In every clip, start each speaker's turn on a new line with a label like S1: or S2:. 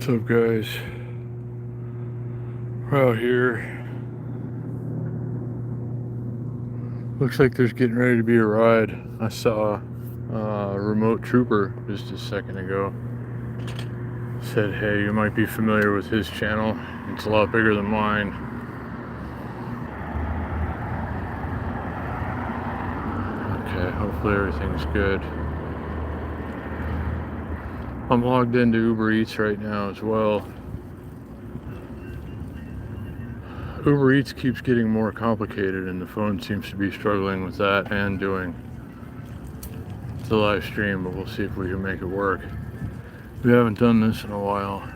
S1: What's up, guys? We're out here. Looks like there's getting ready to be a ride. I saw a remote trooper just a second ago. Said, hey, you might be familiar with his channel. It's a lot bigger than mine. Okay, hopefully everything's good. I'm logged into Uber Eats right now as well. Uber Eats keeps getting more complicated and the phone seems to be struggling with that and doing the live stream, but we'll see if we can make it work. We haven't done this in a while.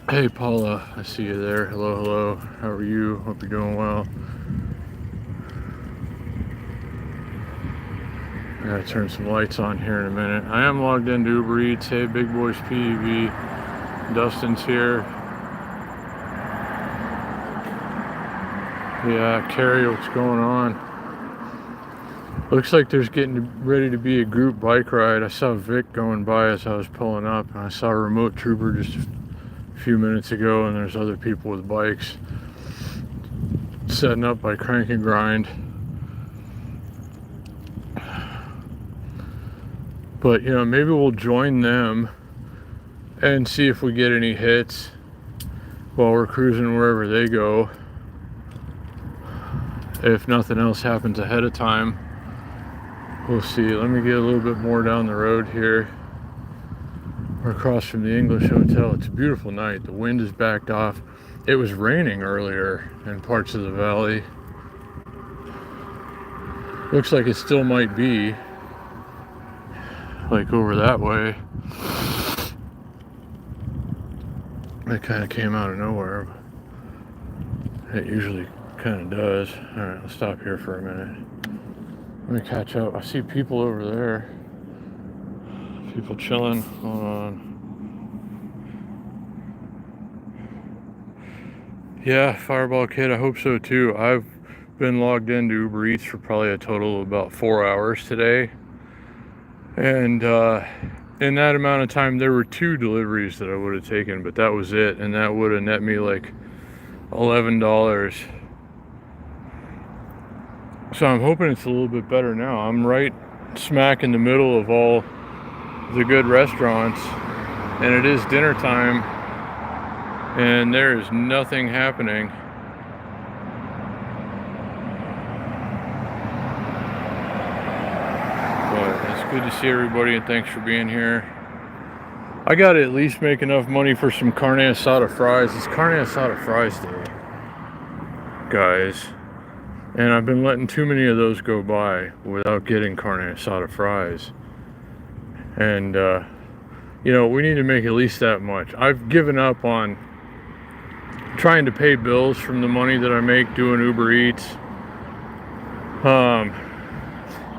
S1: Hey Paula, I see you there. Hello, hello. How are you? Hope you're doing well. I gotta turn some lights on here in a minute. I am logged into Uber Eats. Hey, Big Boys PEV. Dustin's here. Yeah, Carrie, what's going on? Looks like there's getting ready to be a group bike ride. I saw Vic going by as I was pulling up, and I saw a remote trooper just a few minutes ago, and there's other people with bikes setting up by Crank and Grind. But, you know, maybe we'll join them and see if we get any hits while we're cruising wherever they go. If nothing else happens ahead of time, we'll see. Let me get a little bit more down the road here. We're across from the English Hotel. It's a beautiful night. The wind is backed off. It was raining earlier in parts of the valley. Looks like it still might be, like over that way. It kind of came out of nowhere. It usually kind of does. All right, let's stop here for a minute. Let me catch up. I see people over there. People chilling. Hold on. Yeah, Fireball Kid, I hope so too. I've been logged into Uber Eats for probably a total of about 4 hours today. And in that amount of time, there were 2 deliveries that I would have taken, but that was it. And that would have net me like $11. So I'm hoping it's a little bit better now. I'm right smack in the middle of all the good restaurants, and it is dinner time, and there is nothing happening. But it's good to see everybody, and thanks for being here. I gotta at least make enough money for some carne asada fries. It's carne asada fries day, guys. And I've been letting too many of those go by without getting carne asada fries. And, you know, we need to make at least that much. I've given up on trying to pay bills from the money that I make doing Uber Eats.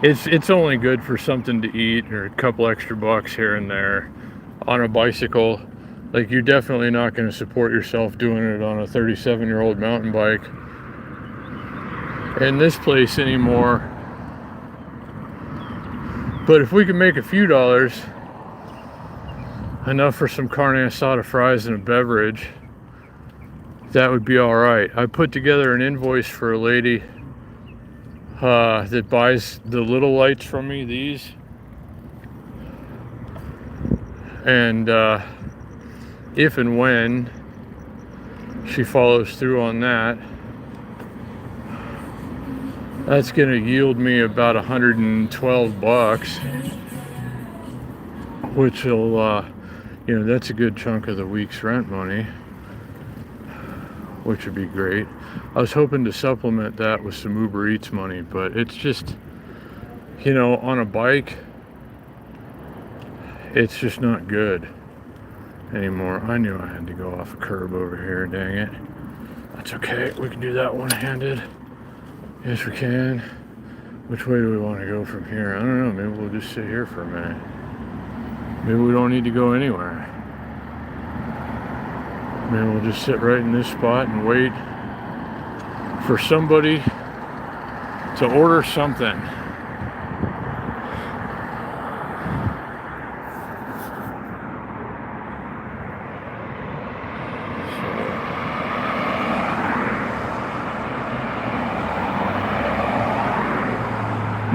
S1: It's only good for something to eat or a couple extra bucks here and there on a bicycle. Like, you're definitely not going to support yourself doing it on a 37-year-old mountain bike in this place anymore. But if we can make a few dollars, enough for some carne asada fries and a beverage, that would be all right. I put together an invoice for a lady that buys the little lights from me, these. And if and when she follows through on that, that's gonna yield me about 112 bucks, which will, you know, that's a good chunk of the week's rent money, which would be great. I was hoping to supplement that with some Uber Eats money, but it's just, you know, on a bike, it's just not good anymore. I knew I had to go off a curb over here, dang it. That's okay, we can do that one-handed. Yes, we can. Which way do we want to go from here? I don't know. Maybe we'll just sit here for a minute. Maybe we don't need to go anywhere. Maybe we'll just sit right in this spot and wait for somebody to order something.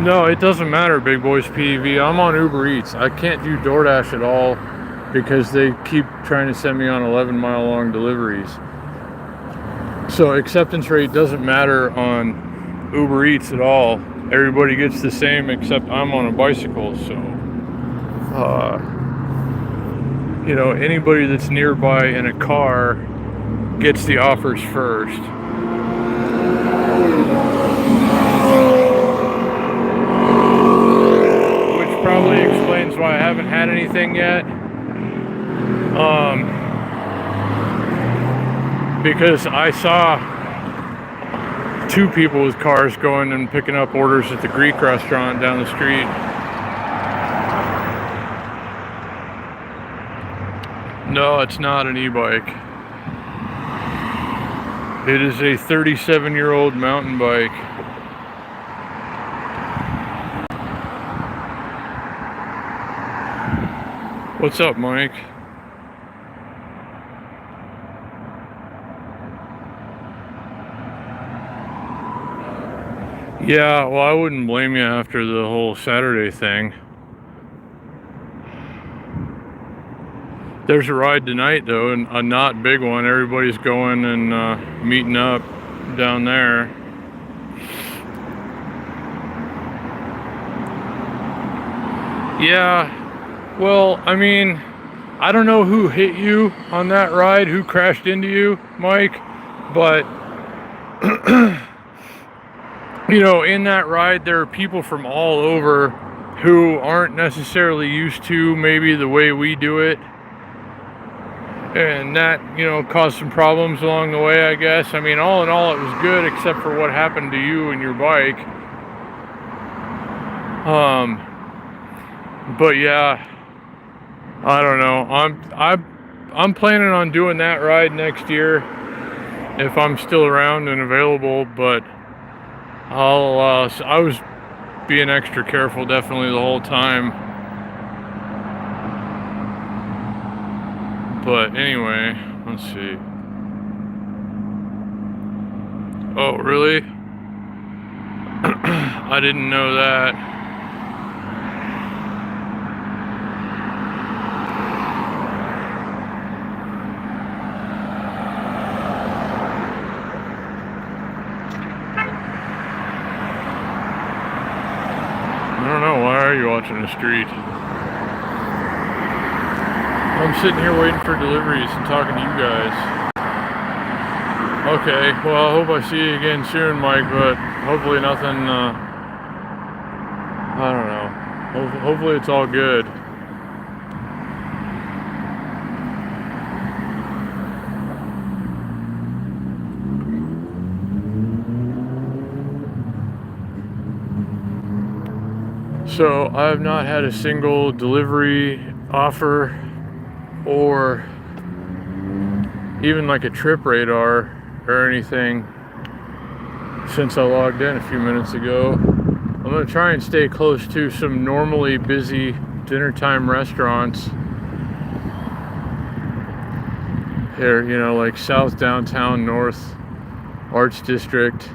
S1: No, it doesn't matter, Big Boys PEV. I'm on Uber Eats. I can't do DoorDash at all because they keep trying to send me on 11-mile long deliveries. So acceptance rate doesn't matter on Uber Eats at all. Everybody gets the same except I'm on a bicycle. So, you know, anybody that's nearby in a car gets the offers first. Probably explains why I haven't had anything yet. Because I saw 2 people with cars going and picking up orders at the Greek restaurant down the street. No, it's not an e-bike. It is a 37-year-old mountain bike. What's up, Mike? Yeah, well, I wouldn't blame you after the whole Saturday thing. There's a ride tonight, though, and a not big one. Everybody's going and meeting up down there. Yeah. Well, I mean, I don't know who hit you on that ride, who crashed into you, Mike, but, you know, in that ride, there are people from all over who aren't necessarily used to maybe the way we do it. And that, you know, caused some problems along the way, I guess. I mean, all in all, it was good, except for what happened to you and your bike. But yeah, I don't know. I'm planning on doing that ride next year if I'm still around and available. But I was being extra careful definitely the whole time. But anyway, let's see. Oh, really? I didn't know that. I don't know, why are you watching the street? I'm sitting here waiting for deliveries and talking to you guys. Okay, well, I hope I see you again soon, Mike, but hopefully nothing, I don't know. Hopefully it's all good. So I have not had a single delivery offer or even like a trip radar or anything since I logged in a few minutes ago. I'm gonna try and stay close to some normally busy dinner time restaurants here, you know, like South Downtown, North Arts District.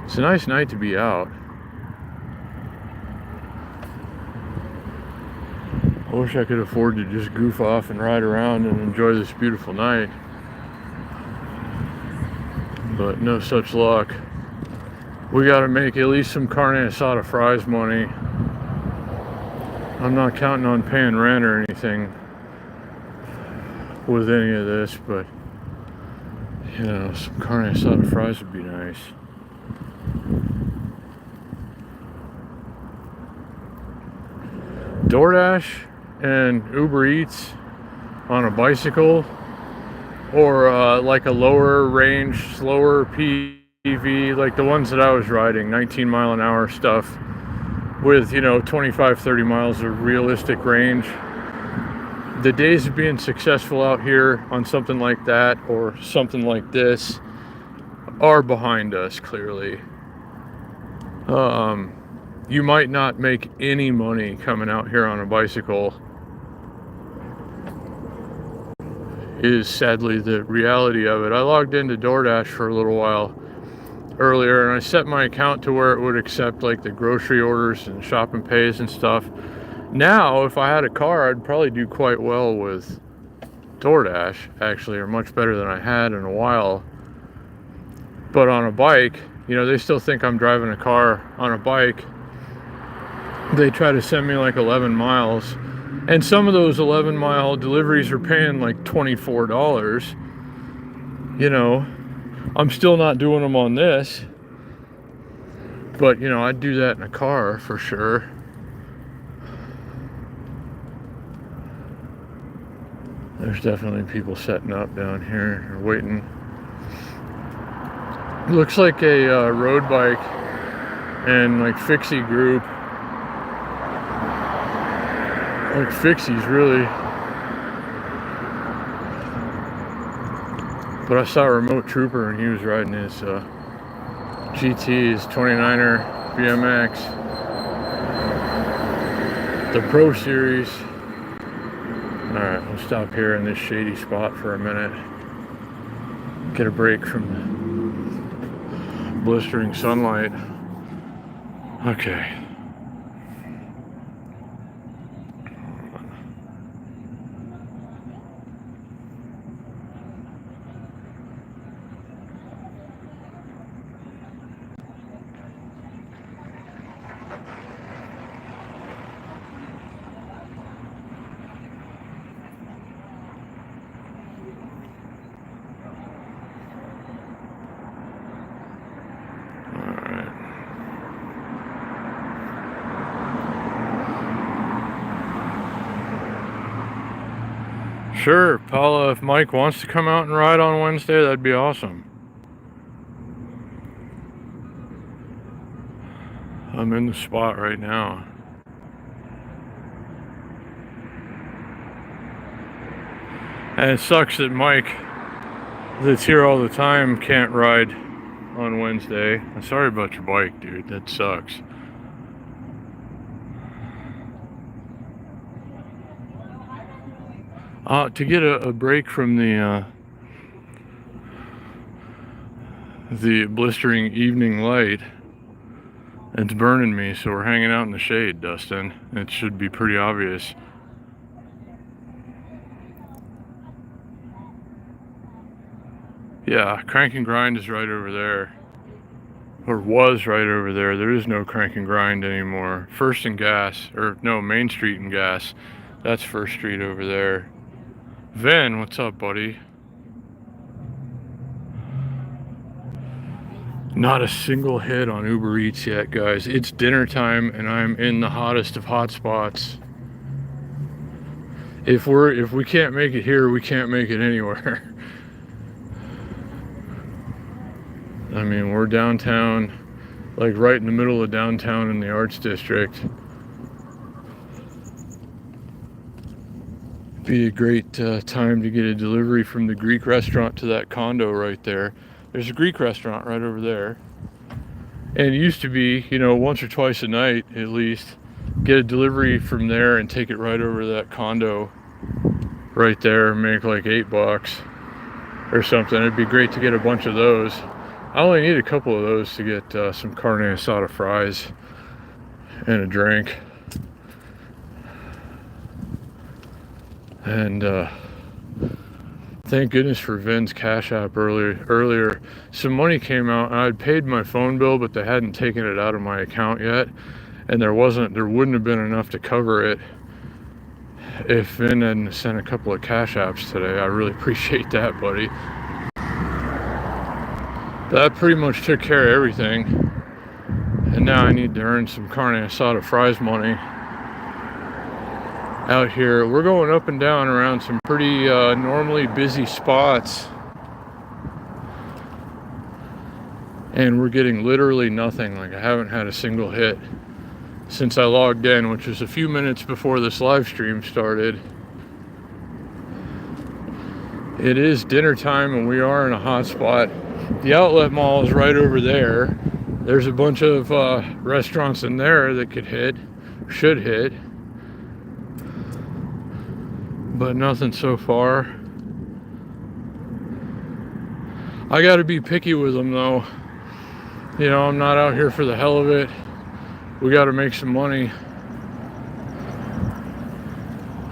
S1: It's a nice night to be out. I wish I could afford to just goof off and ride around and enjoy this beautiful night. But no such luck. We gotta make at least some carne asada fries money. I'm not counting on paying rent or anything with any of this, but you know, some carne asada fries would be nice. DoorDash and Uber Eats on a bicycle, or like a lower range, slower PV, like the ones that I was riding, 19-mile-an-hour stuff with, you know, 25-30 miles of realistic range. The days of being successful out here on something like that or something like this are behind us, clearly. You might not make any money coming out here on a bicycle, is sadly the reality of it. I logged into DoorDash for a little while earlier, and I set my account to where it would accept like the grocery orders and shop and pays and stuff. Now, if I had a car, I'd probably do quite well with DoorDash, actually, or much better than I had in a while. But on a bike, you know, they still think I'm driving a car. On a bike, they try to send me like 11 miles. And some of those 11-mile deliveries are paying like $24. You know, I'm still not doing them on this. But, you know, I'd do that in a car for sure. There's definitely people setting up down here or waiting. It looks like a road bike and like fixie group. Like fixies, really. But I saw a remote trooper and he was riding his GT, his 29er BMX. The Pro Series. Alright, we'll stop here in this shady spot for a minute. Get a break from the blistering sunlight. Okay. Sure, Paula, if Mike wants to come out and ride on Wednesday, that'd be awesome. I'm in the spot right now. And it sucks that Mike, that's here all the time, can't ride on Wednesday. I'm sorry about your bike, dude. That sucks. To get a break from the blistering evening light, it's burning me, so we're hanging out in the shade, Dustin. It should be pretty obvious. Yeah, Crank and Grind is right over there. Or was right over there. There is no Crank and Grind anymore. First and Gas, or no, Main Street and Gas. That's First Street over there. Vin, what's up, buddy? Not a single hit on Uber Eats yet, guys. It's dinner time and I'm in the hottest of hot spots. If we can't make it here, we can't make it anywhere. I mean, we're downtown, like right in the middle of downtown in the Arts District. Be a great time to get a delivery from the Greek restaurant to that condo right there. There's a Greek restaurant right over there. And it used to be, you know, once or twice a night at least, get a delivery from there and take it right over to that condo right there and make like $8 or something. It'd be great to get a bunch of those. I only need a couple of those to get some carne asada fries and a drink. And thank goodness for Vin's Cash App earlier. Some money came out and I'd paid my phone bill, but they hadn't taken it out of my account yet. And there wouldn't have been enough to cover it if Vin hadn't sent a couple of Cash Apps today. I really appreciate that, buddy. That pretty much took care of everything. And now I need to earn some carne asada fries money out here. We're going up and down around some pretty normally busy spots, and we're getting literally nothing. Like, I haven't had a single hit since I logged in, which was a few minutes before this live stream started. It is dinner time and we are in a hot spot. The outlet mall is right over there. There's a bunch of restaurants in there that should hit, but nothing so far. I gotta be picky with them though. You know, I'm not out here for the hell of it. We got to make some money.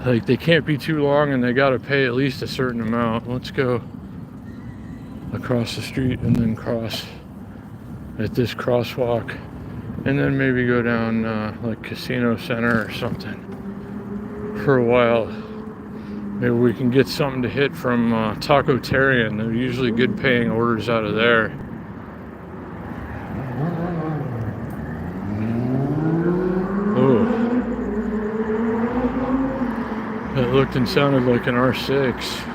S1: Like, they can't be too long and they got to pay at least a certain amount. Let's go across the street and then cross at this crosswalk, and then maybe go down like Casino Center or something for a while. Maybe we can get something to hit from Taco-Tarian. They're usually good paying orders out of there. Oh, it looked and sounded like an R6.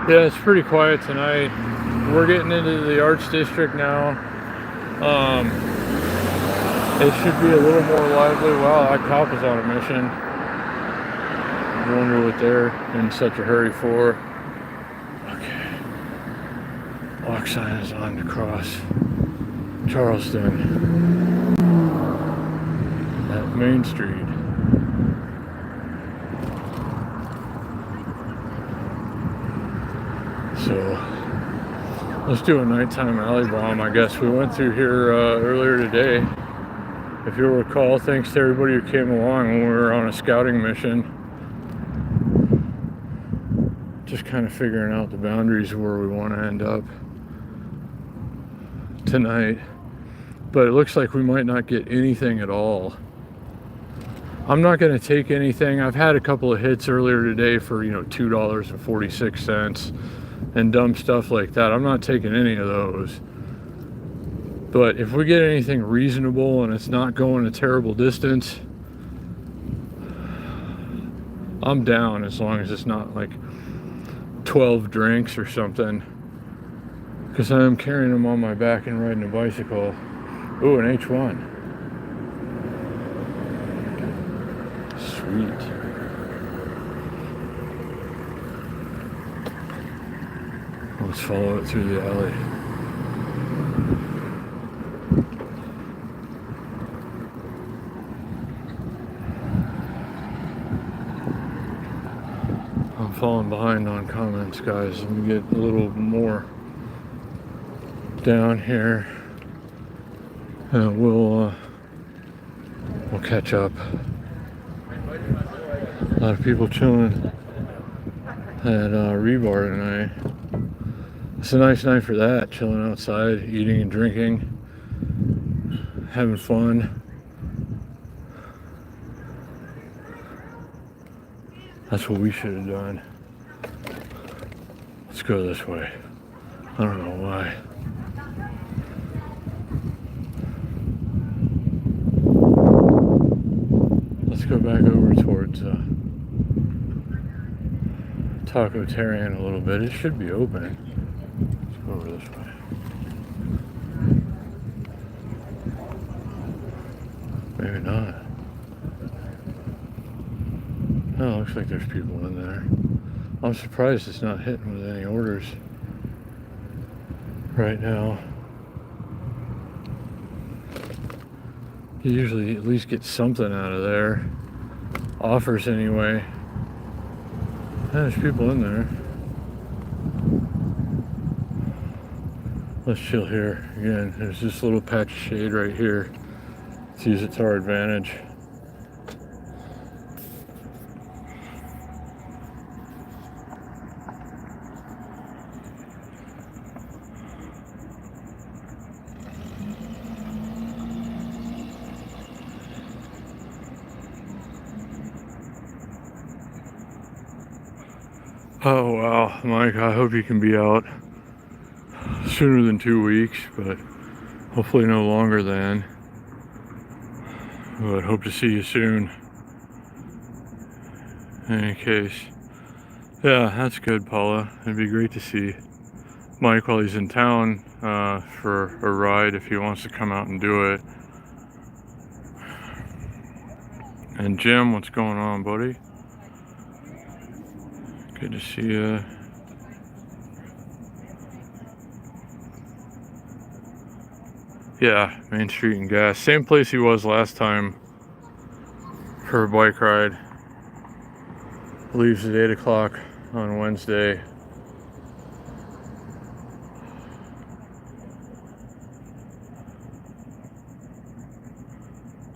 S1: Yeah, it's pretty quiet tonight. We're getting into the Arts District now. It should be a little more lively. Wow, that cop is on a mission. I wonder what they're in such a hurry for. Okay. Walk sign is on to cross Charleston at Main Street. So let's do a nighttime alley bomb, I guess. We went through here earlier today. If you'll recall, thanks to everybody who came along when we were on a scouting mission. Just kind of figuring out the boundaries of where we want to end up tonight. But it looks like we might not get anything at all. I'm not going to take anything. I've had a couple of hits earlier today for, you know, $2.46 and dumb stuff like that. I'm not taking any of those. But if we get anything reasonable and it's not going a terrible distance, I'm down, as long as it's not like 12 drinks or something. Because I am carrying them on my back and riding a bicycle. Ooh, an H1. Sweet. Let's follow it through the alley. I'm falling behind on comments, guys. Let me get a little more down here, and we'll catch up. A lot of people chilling at Rebar tonight. It's a nice night for that, chilling outside, eating and drinking, having fun. That's what we should have done. Let's go this way. I don't know why. Let's go back over towards Taco-Tarian a little bit. It should be open. Let's go over this way. Maybe not. Oh, looks like there's people in there. I'm surprised it's not hitting with any orders right now. You usually at least get something out of there. Offers anyway. There's people in there. Let's chill here. Again, there's this little patch of shade right here. Let's use it to our advantage. Oh wow, Mike, I hope you can be out sooner than 2 weeks, but hopefully no longer than. But hope to see you soon. In any case, yeah, that's good, Paula. It'd be great to see Mike while he's in town for a ride if he wants to come out and do it. And Jim, what's going on, buddy? Good to see you. Yeah, Main Street and gas. Same place he was last time for a bike ride. Leaves at 8 o'clock on Wednesday.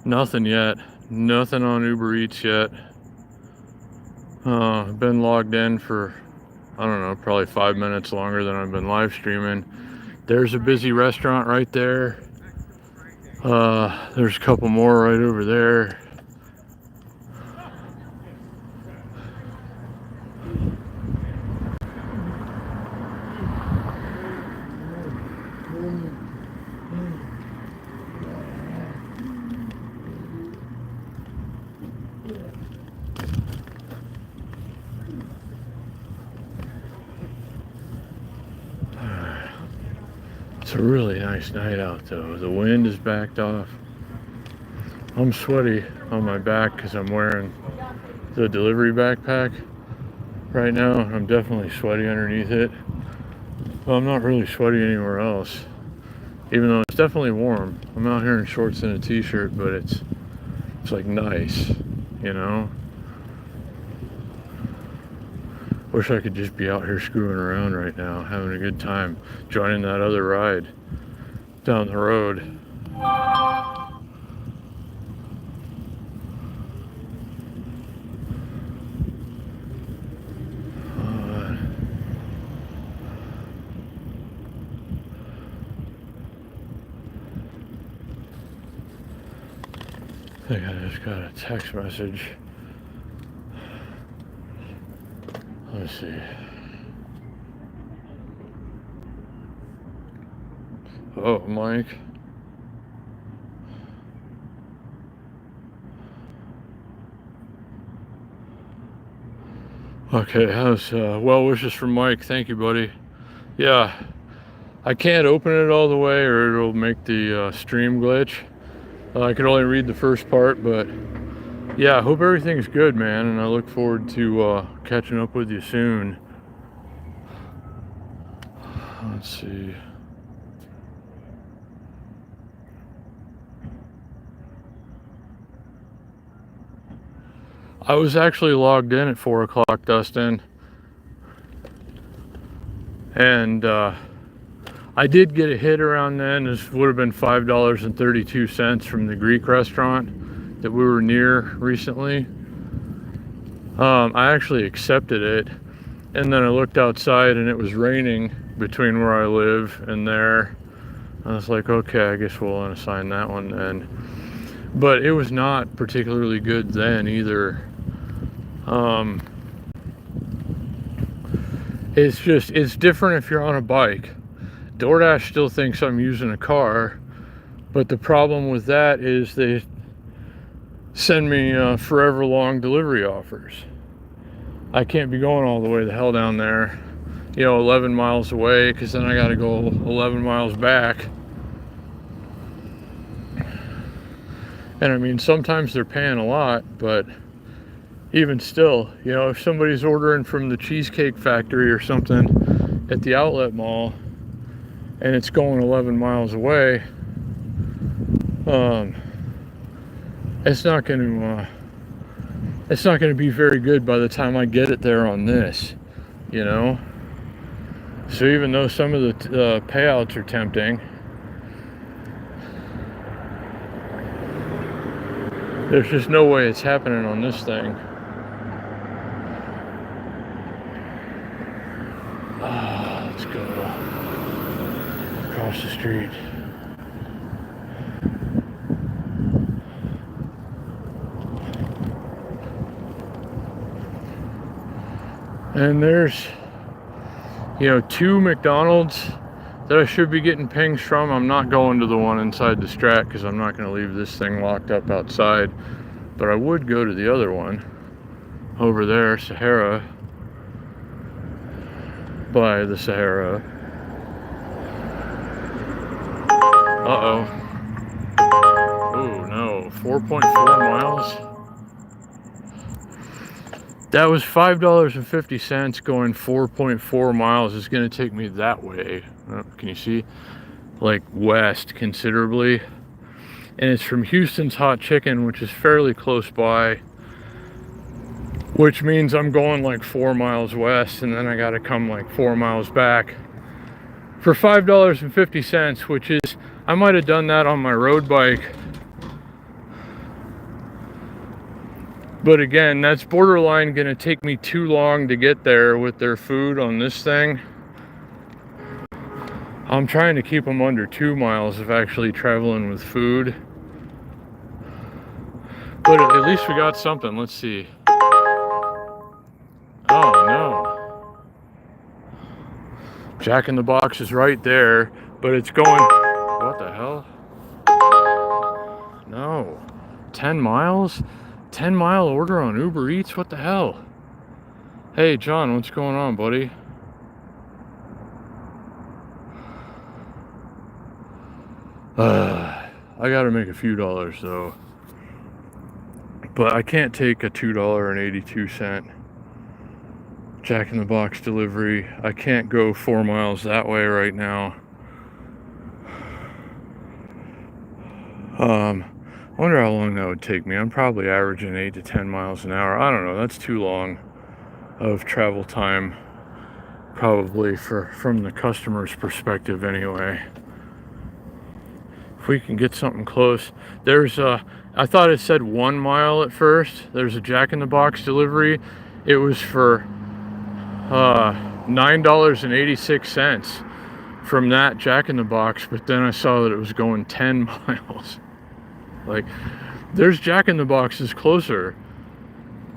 S1: Nothing yet. Nothing on Uber Eats yet. I've been logged in for, I don't know, probably 5 minutes longer than I've been live streaming. There's a busy restaurant right there. There's a couple more right over there. It's a really nice night out though. The wind is backed off. I'm sweaty on my back because I'm wearing the delivery backpack right now. I'm definitely sweaty underneath it. Well, I'm not really sweaty anywhere else, even though it's definitely warm. I'm out here in shorts and a t-shirt, but it's like nice, you know? Wish I could just be out here screwing around right now, having a good time, joining that other ride down the road. I think I just got a text message. Let's see. Oh, Mike. Okay, how's well wishes from Mike. Thank you, buddy. Yeah, I can't open it all the way or it'll make the stream glitch. I could only read the first part, but yeah, I hope everything's good, man, and I look forward to catching up with you soon. Let's see. I was actually logged in at 4 o'clock, Dustin, and I did get a hit around then. This would have been $5.32 from the Greek restaurant that we were near recently. I actually accepted it, and then I looked outside and it was raining between where I live and there. I was like, okay, I guess we'll unassign that one then. But it was not particularly good then either. It's different if you're on a bike. DoorDash still thinks I'm using a car, but the problem with that is they send me forever long delivery offers. I can't be going all the way the hell down there, 11 miles away, because then I got to go 11 miles back. And I mean, sometimes they're paying a lot, but even still, if somebody's ordering from the Cheesecake Factory or something at the outlet mall and it's going 11 miles away, it's not going to be very good by the time I get it there on this, So even though some of the payouts are tempting, there's just no way it's happening on this thing. Let's go across the street. And there's, 2 McDonald's that I should be getting pings from. I'm not going to the one inside the Strat because I'm not going to leave this thing locked up outside. But I would go to the other one over there, Sahara, by the Sahara. Uh-oh. Oh, no. 4.4 miles? That was $5.50 going 4.4 miles. It's going to take me that way. Can you see? like west considerably, and it's from Houston's Hot Chicken, which is fairly close by, which means I'm going like 4 miles west, and then I gotta come like 4 miles back for $5.50, which is, I might have done that on my road bike, but again, that's borderline gonna take me too long to get there with their food on this thing. I'm trying to keep them under 2 miles of actually traveling with food. But at least we got something. Let's see. Oh no. Jack in the Box is right there, but it's going... What the hell? No. 10 miles? 10-mile order on Uber Eats? What the hell? Hey, John, what's going on, buddy? I gotta make a few dollars though, but I can't take a $2.82 Jack in the Box delivery. I can't go 4 miles that way right now. I wonder how long that would take me. I'm probably averaging 8 to 10 miles an hour. I don't know, that's too long of travel time, probably from the customer's perspective anyway. If we can get something close. There's I thought it said 1 mile at first. There's a Jack in the Box delivery. It was for $9.86 from that Jack in the Box, but then I saw that it was going 10 miles. Like, there's Jack in the Boxes closer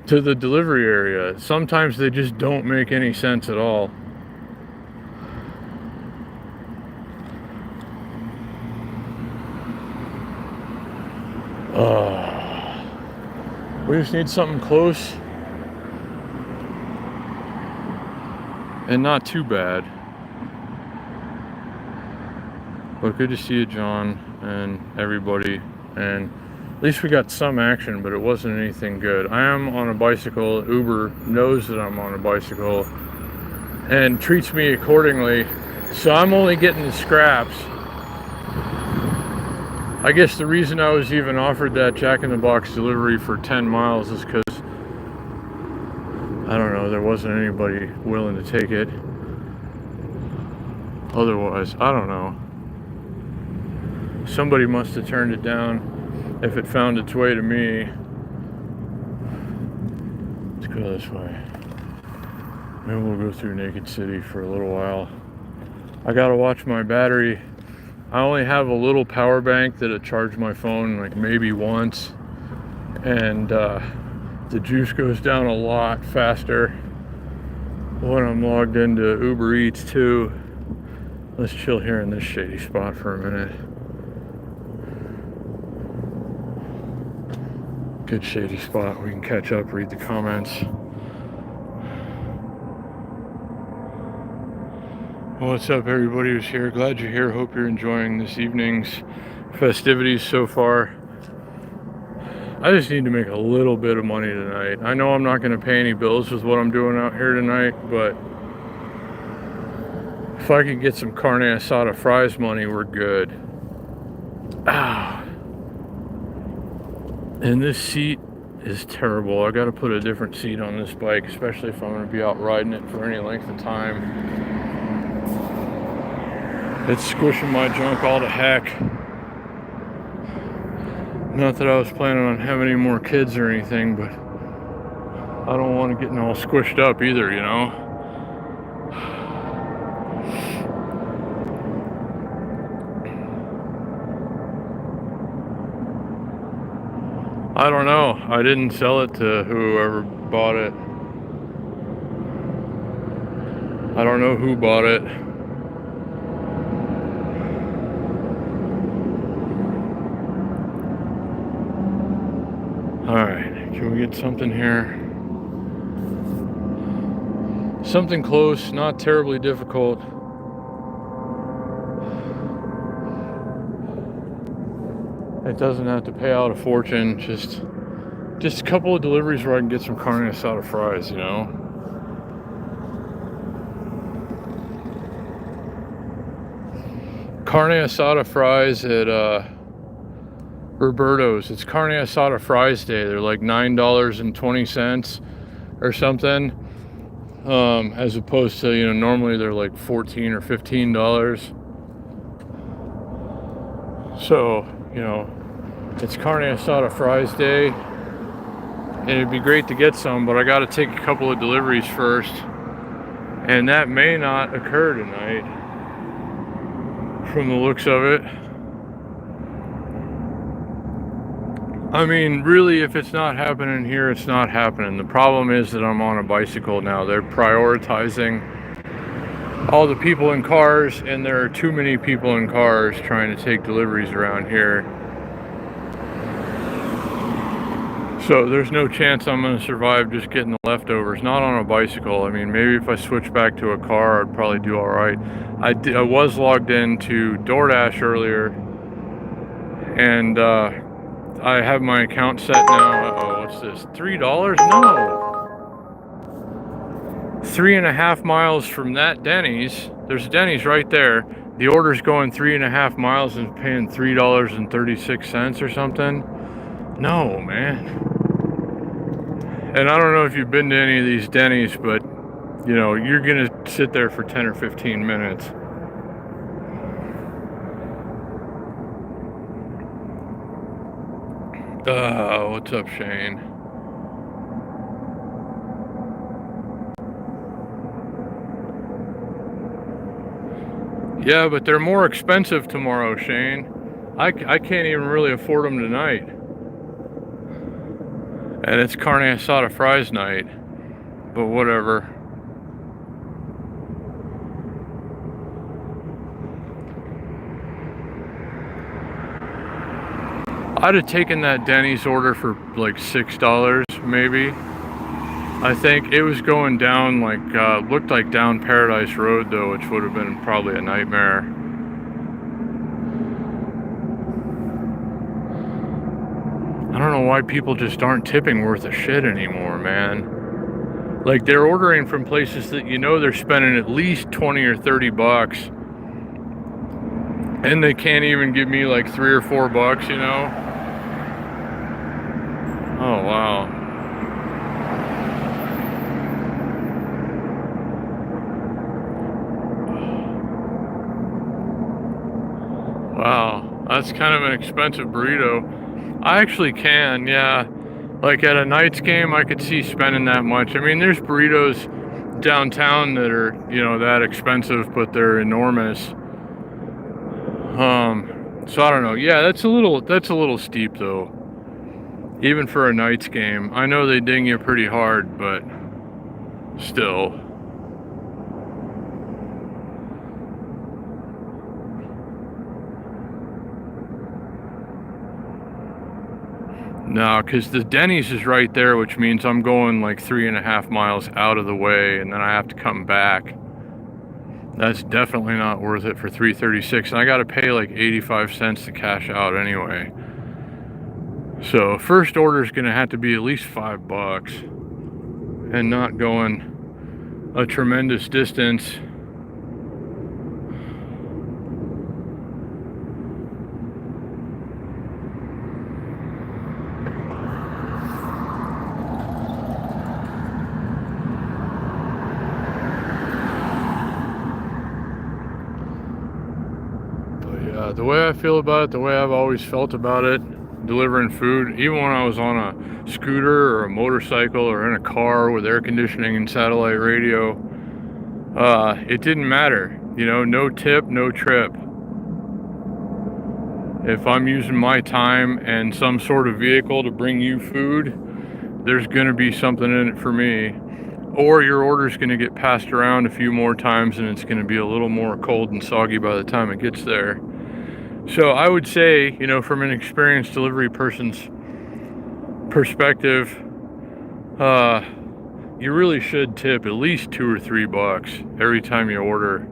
S1: to the delivery area. Sometimes they just don't make any sense at all. We just need something close and not too bad. But good to see you, John, and everybody. And at least we got some action, but it wasn't anything good. I am on a bicycle. Uber knows that I'm on a bicycle and treats me accordingly. So I'm only getting the scraps. I guess the reason I was even offered that Jack in the Box delivery for 10 miles is because, I don't know, there wasn't anybody willing to take it. Otherwise, I don't know. Somebody must have turned it down if it found its way to me. Let's go this way. Maybe we'll go through Naked City for a little while. I gotta watch my battery. I only have a little power bank that'll charge my phone like maybe once, and the juice goes down a lot faster when I'm logged into Uber Eats too. Let's chill here in this shady spot for a minute. Good shady spot. We can catch up, read the comments. What's up, everybody who's here? Glad you're here. Hope you're enjoying this evening's festivities so far. I just need to make a little bit of money tonight. I know I'm not going to pay any bills with what I'm doing out here tonight, but if I could get some carne asada fries money, we're good. And this seat is terrible. I got to put a different seat on this bike, especially if I'm going to be out riding it for any length of time. It's squishing my junk all to heck. Not that I was planning on having any more kids or anything, but I don't want to get all squished up either, you know? I don't know. I didn't sell it to whoever bought it. I don't know who bought it. Alright, can we get something here? Something close, not terribly difficult. It doesn't have to pay out a fortune, just a couple of deliveries where I can get some carne asada fries, you know? carne asada fries at Roberto's. It's carne asada fries day. They're like $9.20 or something, as opposed to, you know, normally they're like $14 or $15. So, you know, it's carne asada fries day, and it'd be great to get some, but I got to take a couple of deliveries first, and that may not occur tonight from the looks of it. I mean, really, if it's not happening here, it's not happening. The problem is that I'm on a bicycle now. They're prioritizing all the people in cars, and there are too many people in cars trying to take deliveries around here. So there's no chance I'm going to survive just getting the leftovers. Not on a bicycle. I mean, maybe if I switch back to a car, I'd probably do all right. I was logged into DoorDash earlier, and I have my account set now. Uh-oh, what's this? $3? No. 3.5 miles from that Denny's. There's a Denny's right there. The order's going 3.5 miles and paying $3.36 or something. No, man. And I don't know if you've been to any of these Denny's, but you know, you're gonna sit there for 10 or 15 minutes. What's up, Shane? Yeah, but they're more expensive tomorrow, Shane. I can't even really afford them tonight. And it's carne asada fries night. But whatever. I'd have taken that Denny's order for like $6, maybe. I think it was going down like, looked like down Paradise Road though, which would have been probably a nightmare. I don't know why people just aren't tipping worth a shit anymore, man. Like, they're ordering from places that you know they're spending at least 20 or 30 bucks. And they can't even give me like 3 or 4 bucks, you know? Oh, wow. Wow, that's kind of an expensive burrito. I actually can, yeah. Like at a Knights game, I could see spending that much. I mean, there's burritos downtown that are, you know, that expensive, but they're enormous. So I don't know. Yeah, that's a little steep though. Even for a Knights game. I know they ding you pretty hard, but still. No, because the Denny's is right there, which means I'm going like 3.5 miles out of the way, and then I have to come back. That's definitely not worth it for $3.36, and I got to pay like 85 cents to cash out anyway. So first order is going to have to be at least $5, and not going a tremendous distance. The way I feel about it, the way I've always felt about it, delivering food, even when I was on a scooter or a motorcycle or in a car with air conditioning and satellite radio, it didn't matter. You know, no tip, no trip. If I'm using my time and some sort of vehicle to bring you food, there's going to be something in it for me. Or your order's going to get passed around a few more times, and it's going to be a little more cold and soggy by the time it gets there. So I would say, you know, from an experienced delivery person's perspective, you really should tip at least $2 or $3 every time you order.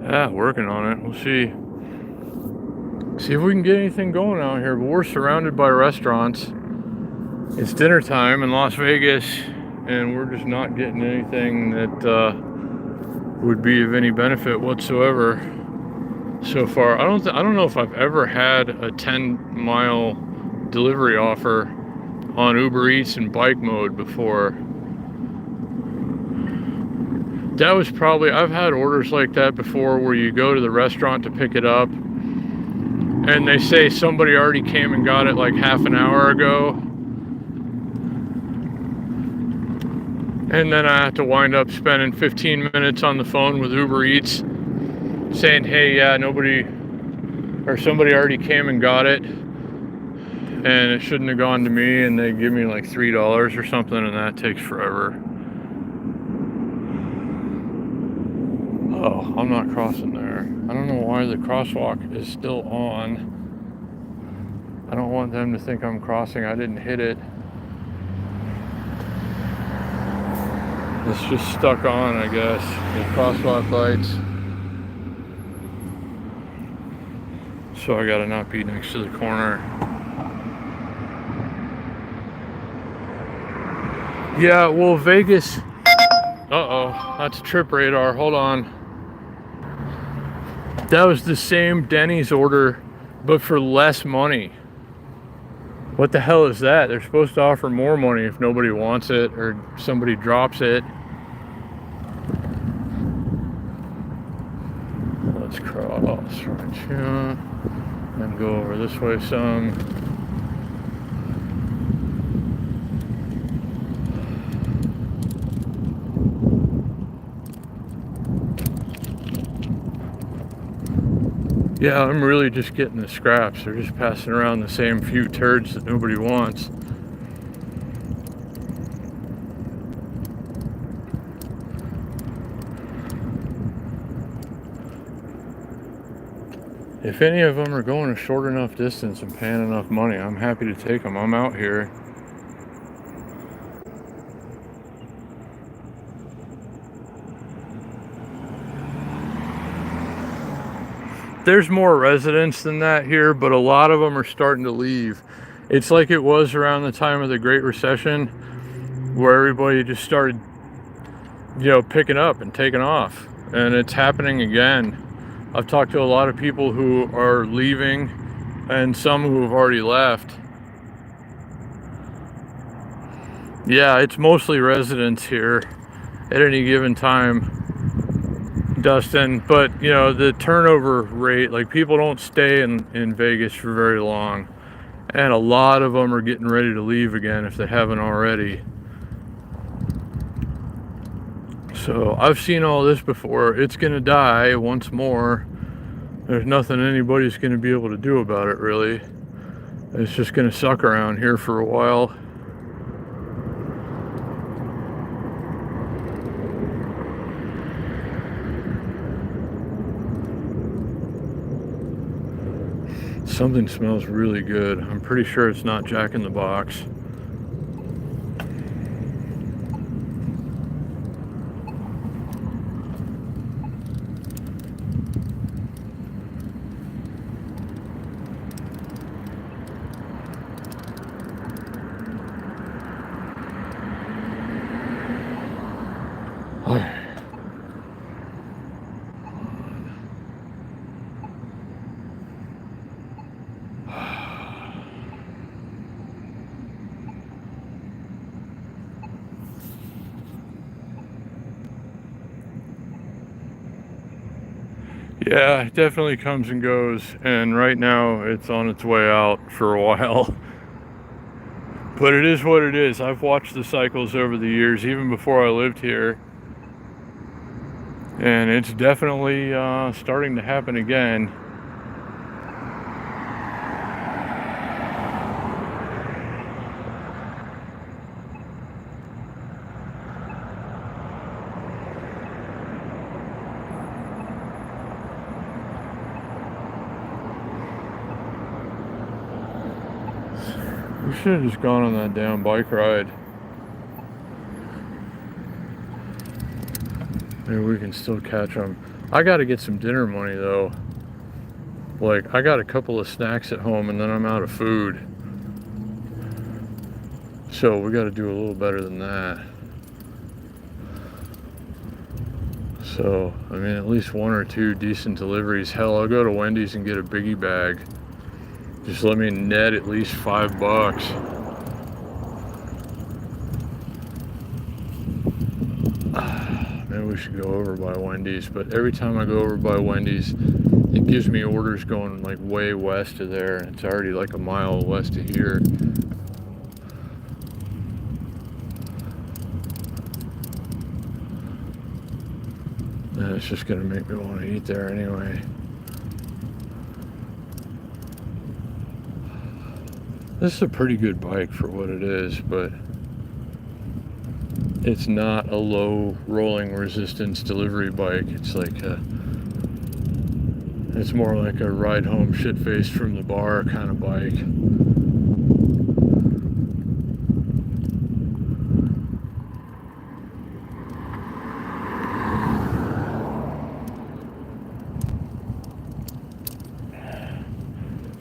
S1: Yeah, working on it. We'll see. See if we can get anything going out here. But we're surrounded by restaurants. It's dinner time in Las Vegas, and we're just not getting anything that would be of any benefit whatsoever so far. I don't know if I've ever had a 10-mile delivery offer on Uber Eats and bike mode before. That was probably, I've had orders like that before where you go to the restaurant to pick it up and they say somebody already came and got it like half an hour ago. And then I have to wind up spending 15 minutes on the phone with Uber Eats saying, hey, yeah, somebody already came and got it and it shouldn't have gone to me, and they give me like $3 or something, and that takes forever. Oh, I'm not crossing there. I don't know why the crosswalk is still on. I don't want them to think I'm crossing. I didn't hit it. It's just stuck on, I guess, the crosswalk lights. So I gotta not be next to the corner. Yeah, well, Vegas. Uh-oh, that's trip radar. Hold on. That was the same Denny's order, but for less money. What the hell is that? They're supposed to offer more money if nobody wants it or somebody drops it. Let's cross right here and go over this way some. Yeah, I'm really just getting the scraps. They're just passing around the same few turds that nobody wants. If any of them are going a short enough distance and paying enough money, I'm happy to take them. I'm out here. There's more residents than that here, but a lot of them are starting to leave. It's like it was around the time of the Great Recession, where everybody just started, picking up and taking off. And it's happening again. I've talked to a lot of people who are leaving and some who have already left. Yeah, it's mostly residents here at any given time, Dustin, but the turnover rate, like, people don't stay in Vegas for very long, and a lot of them are getting ready to leave again if they haven't already. So I've seen all this before. It's gonna die once more. There's nothing anybody's gonna be able to do about it, really. It's just gonna suck around here for a while. Something smells really good. I'm pretty sure it's not Jack in the Box. Yeah, it definitely comes and goes, and right now it's on its way out for a while. But it is what it is. I've watched the cycles over the years, even before I lived here, and it's definitely starting to happen again. We should have just gone on that damn bike ride. Maybe we can still catch them. I got to get some dinner money though. Like, I got a couple of snacks at home and then I'm out of food. So we got to do a little better than that. So, I mean, at least 1 or 2 decent deliveries. Hell, I'll go to Wendy's and get a biggie bag. Just let me net at least $5. Maybe we should go over by Wendy's, but every time I go over by Wendy's, it gives me orders going like way west of there, and it's already like a mile west of here. And it's just gonna make me want to eat there anyway. This is a pretty good bike for what it is, but it's not a low rolling resistance delivery bike. It's like it's more like a ride home shit faced from the bar kind of bike.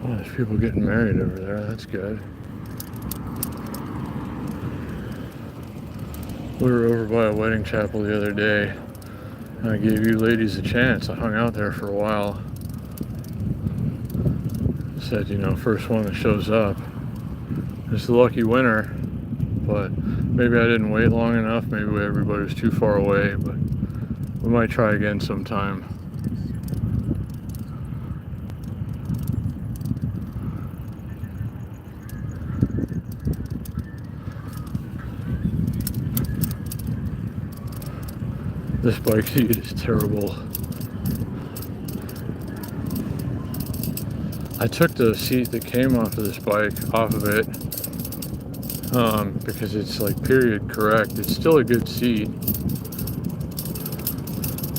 S1: Oh, there's people getting married over there. That's good. We were over by a wedding chapel the other day. I gave you ladies a chance. I hung out there for a while. Said, you know, first one that shows up. It's the lucky winner, but maybe I didn't wait long enough. Maybe everybody was too far away, but we might try again sometime. This bike seat is terrible. I took the seat that came off of this bike off of it because it's like period correct. It's still a good seat,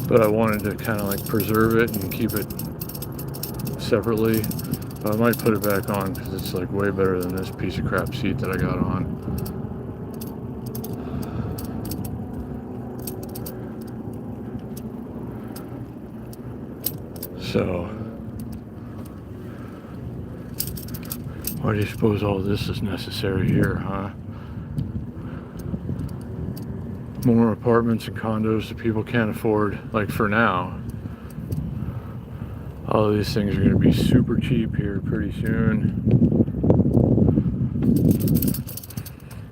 S1: but I wanted to kind of like preserve it and keep it separately. But I might put it back on because it's like way better than this piece of crap seat that I got on. So, why do you suppose all this is necessary here, huh? More apartments and condos that people can't afford, like for now. All of these things are going to be super cheap here pretty soon.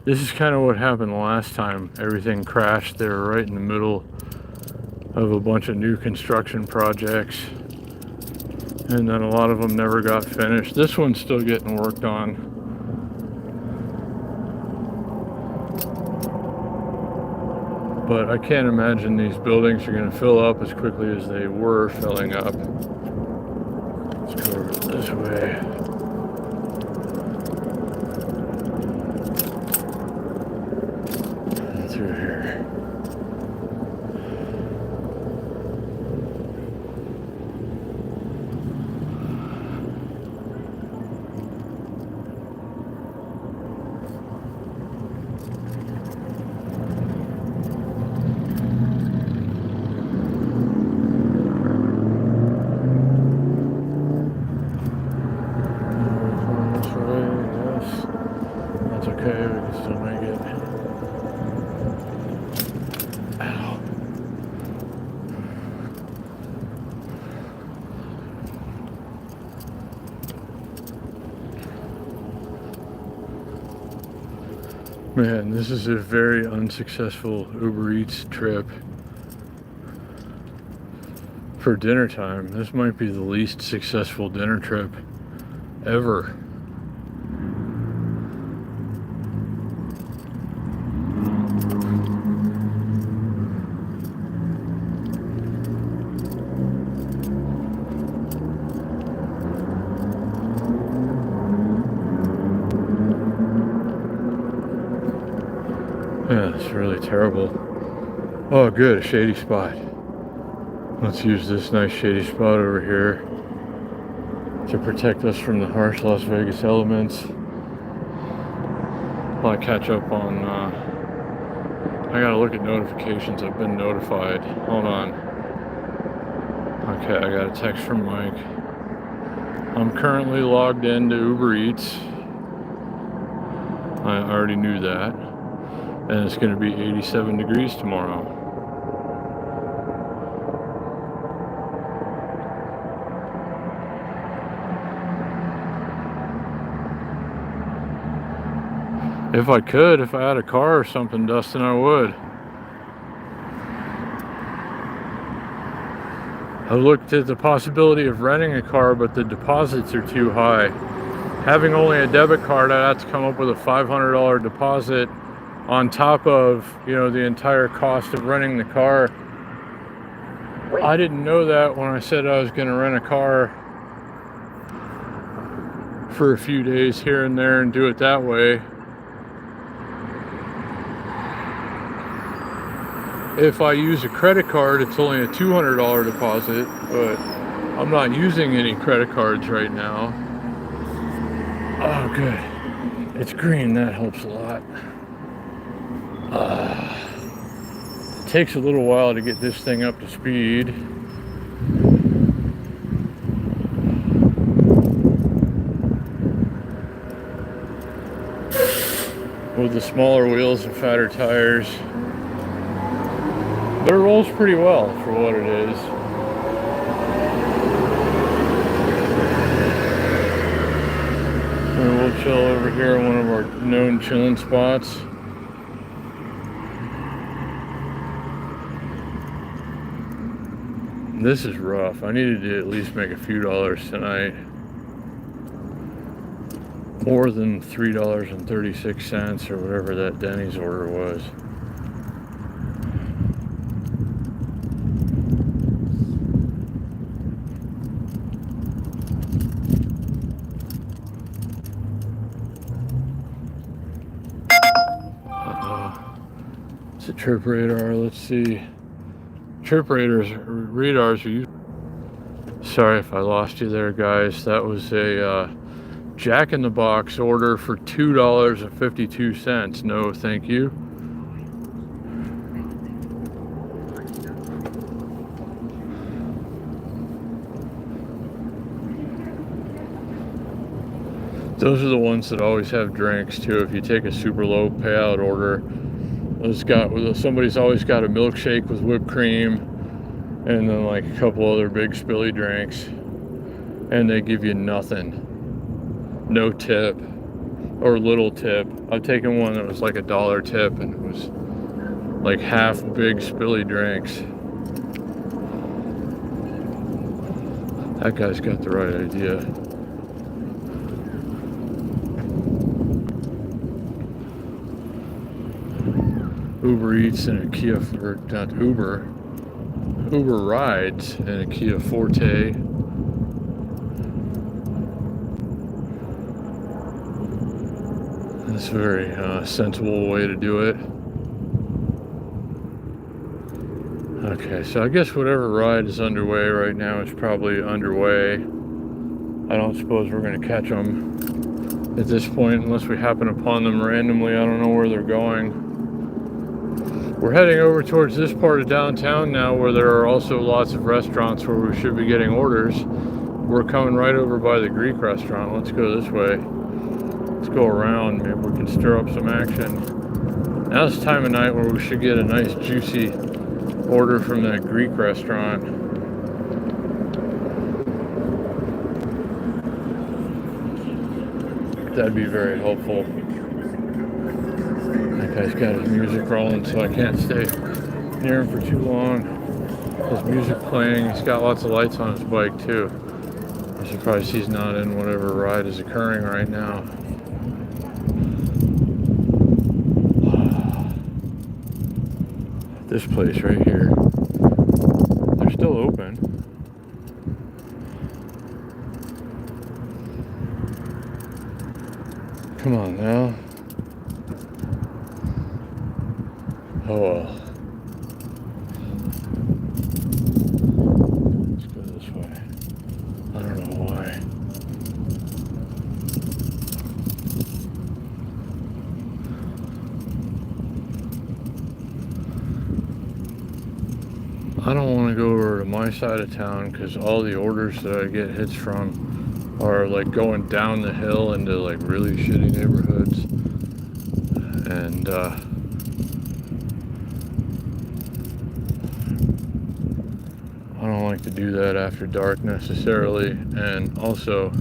S1: This is kind of what happened the last time. Everything crashed. They were right in the middle of a bunch of new construction projects. And then a lot of them never got finished. This one's still getting worked on. But I can't imagine these buildings are going to fill up as quickly as they were filling up. Let's go over this way. And through here. Okay, we can still make it. Ow. Man, this is a very unsuccessful Uber Eats trip. For dinner time, this might be the least successful dinner trip ever. Yeah, it's really terrible. Oh, good, a shady spot. Let's use this nice shady spot over here to protect us from the harsh Las Vegas elements. While I catch up on, I gotta look at notifications. I've been notified. Hold on. Okay, I got a text from Mike. I'm currently logged into Uber Eats. I already knew that. And it's going to be 87 degrees tomorrow. If I could, if I had a car or something, Dustin, I would. I looked at the possibility of renting a car, but the deposits are too high. Having only a debit card, I'd have to come up with a $500 deposit on top of, you know, the entire cost of renting the car. I didn't know that when I said I was going to rent a car for a few days here and there and do it that way. If I use a credit card, it's only a $200 deposit, but I'm not using any credit cards right now. Oh, good. It's green, that helps a lot. It takes a little while to get this thing up to speed. With the smaller wheels and fatter tires. But it rolls pretty well for what it is. And we'll chill over here in one of our known chilling spots. This is rough. I needed to at least make a few dollars tonight. More than $3.36 or whatever that Denny's order was. It's a trip radar. Let's see. Trip radars are used. Sorry if I lost you there, guys. That was a Jack in the Box order for $2.52. No, thank you. Those are the ones that always have drinks too. If you take a super low payout order, somebody's always got a milkshake with whipped cream and then like a couple other big spilly drinks, and they give you nothing. No tip or little tip. I've taken one that was like $1 tip and it was like half big spilly drinks. That guy's got the right idea. Uber Eats and a Kia, or not Uber Rides and a Kia Forte. That's a very sensible way to do it. Okay, so I guess whatever ride is underway right now is probably underway. I don't suppose we're going to catch them at this point unless we happen upon them randomly. I don't know where they're going. We're heading over towards this part of downtown now where there are also lots of restaurants where we should be getting orders. We're coming right over by the Greek restaurant. Let's go this way. Let's go around. Maybe we can stir up some action. Now's the time of night where we should get a nice juicy order from that Greek restaurant. That'd be very helpful. That guy's got his music rolling, so I can't stay near him for too long. His music playing. He's got lots of lights on his bike too. I'm surprised he's not in whatever ride is occurring right now. This place right here. They're still open. Come on now. Oh well. Let's go this way. I don't know why. I don't want to go over to my side of town because all the orders that I get hits from are like going down the hill into like really shitty neighborhoods. And I don't like to do that after dark necessarily. And also,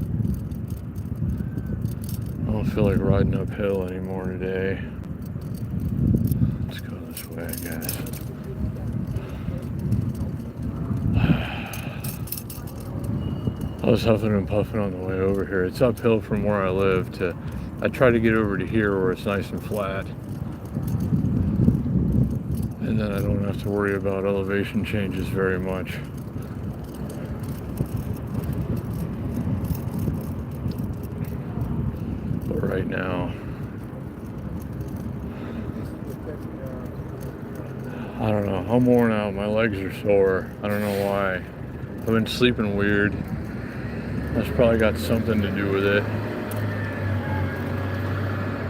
S1: I don't feel like riding uphill anymore today. Let's go this way, I guess. I was huffing and puffing on the way over here. It's uphill from where I live to, I try to get over to here where it's nice and flat. And then I don't have to worry about elevation changes very much. But right now, I don't know. I'm worn out. My legs are sore. I don't know why. I've been sleeping weird. That's probably got something to do with it.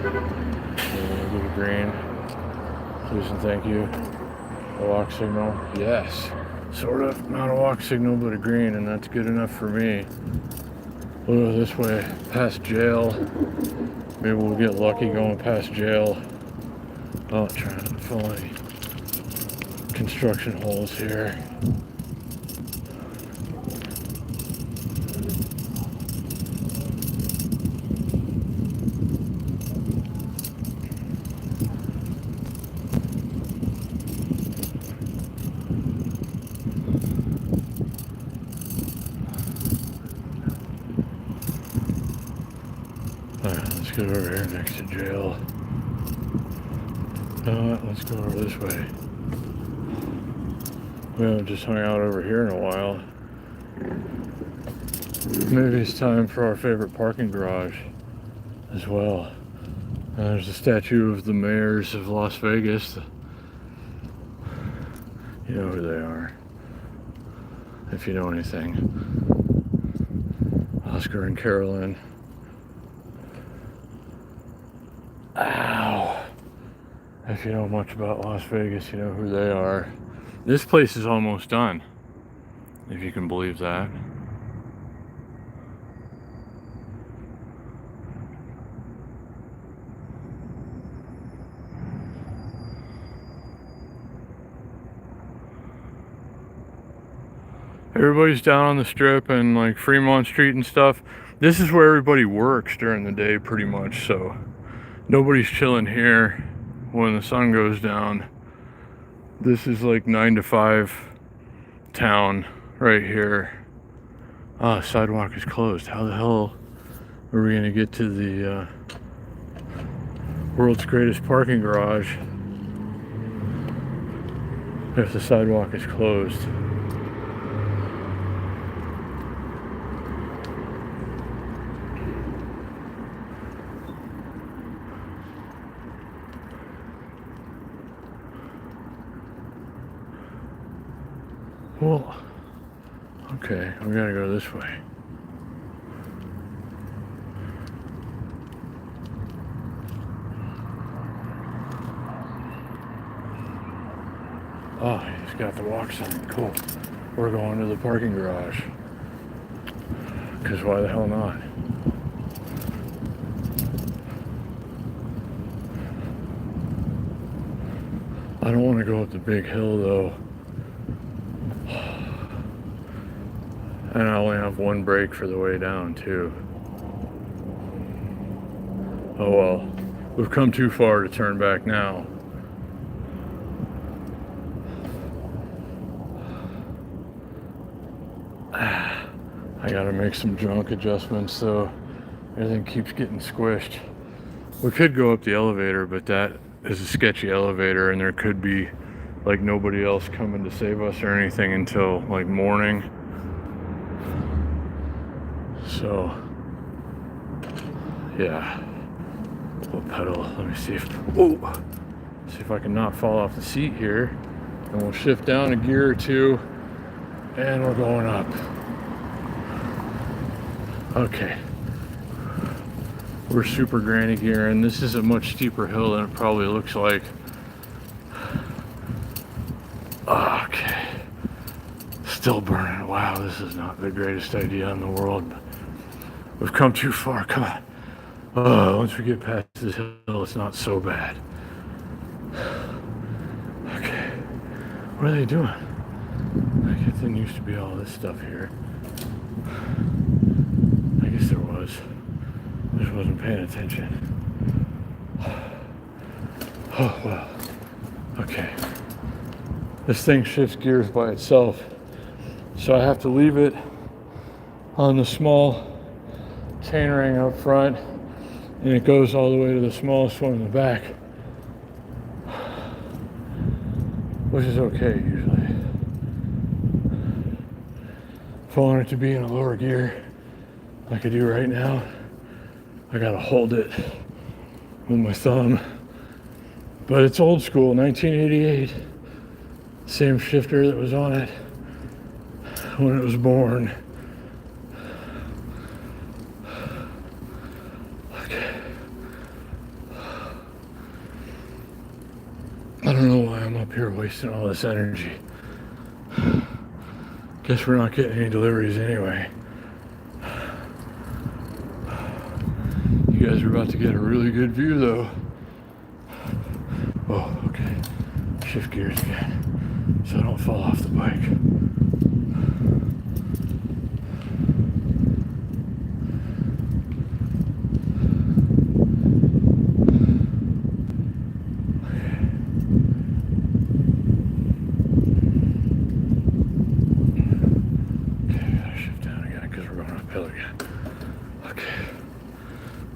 S1: A little green. Please and thank you. A walk signal. Yes. Sort of. Not a walk signal, but a green, and that's good enough for me. We'll go this way, past jail. Maybe we'll get lucky going past jail. Oh, trying not to fill any construction holes here. Let's get over here next to jail. Let's go over this way. We haven't just hung out over here in a while. Maybe it's time for our favorite parking garage as well. There's a statue of the mayors of Las Vegas. You know who they are, if you know anything. Oscar and Carolyn. Ow. If you know much about Las Vegas, you know who they are. This place is almost done, if you can believe that. Everybody's down on the strip and like Fremont Street and stuff. This is where everybody works during the day pretty much, so nobody's chilling here when the sun goes down. This is like 9 to 5 town right here. Ah, sidewalk is closed. How the hell are we gonna get to the world's greatest parking garage if the sidewalk is closed? Well, okay, we gotta go this way. Oh, he's got the walk sign. Cool. We're going to the parking garage. Because why the hell not? I don't want to go up the big hill though. And I only have one brake for the way down too. Oh well, we've come too far to turn back now. I gotta make some junk adjustments so everything keeps getting squished. We could go up the elevator, but that is a sketchy elevator and there could be like nobody else coming to save us or anything until like morning. So yeah, we'll pedal. Let me see if I can not fall off the seat here, and we'll shift down a gear or two and we're going up. Okay, we're super granny gear, and this is a much steeper hill than it probably looks like. Okay, Still burning. Wow, this is not the greatest idea in the world. But we've come too far. Come on. Oh, once we get past this hill, it's not so bad. Okay. What are they doing? I guess there used to be all this stuff here. I guess there was. I just wasn't paying attention. Oh, well. Okay. This thing shifts gears by itself. So I have to leave it on the small chainring up front, and it goes all the way to the smallest one in the back, which is okay usually. If I want it to be in a lower gear, like I do right now, I gotta hold it with my thumb. But it's old school, 1988. Same shifter that was on it when it was born. Okay. I don't know why I'm up here wasting all this energy. Guess we're not getting any deliveries anyway. You guys are about to get a really good view though. Oh, okay. Shift gears again so I don't fall off the bike.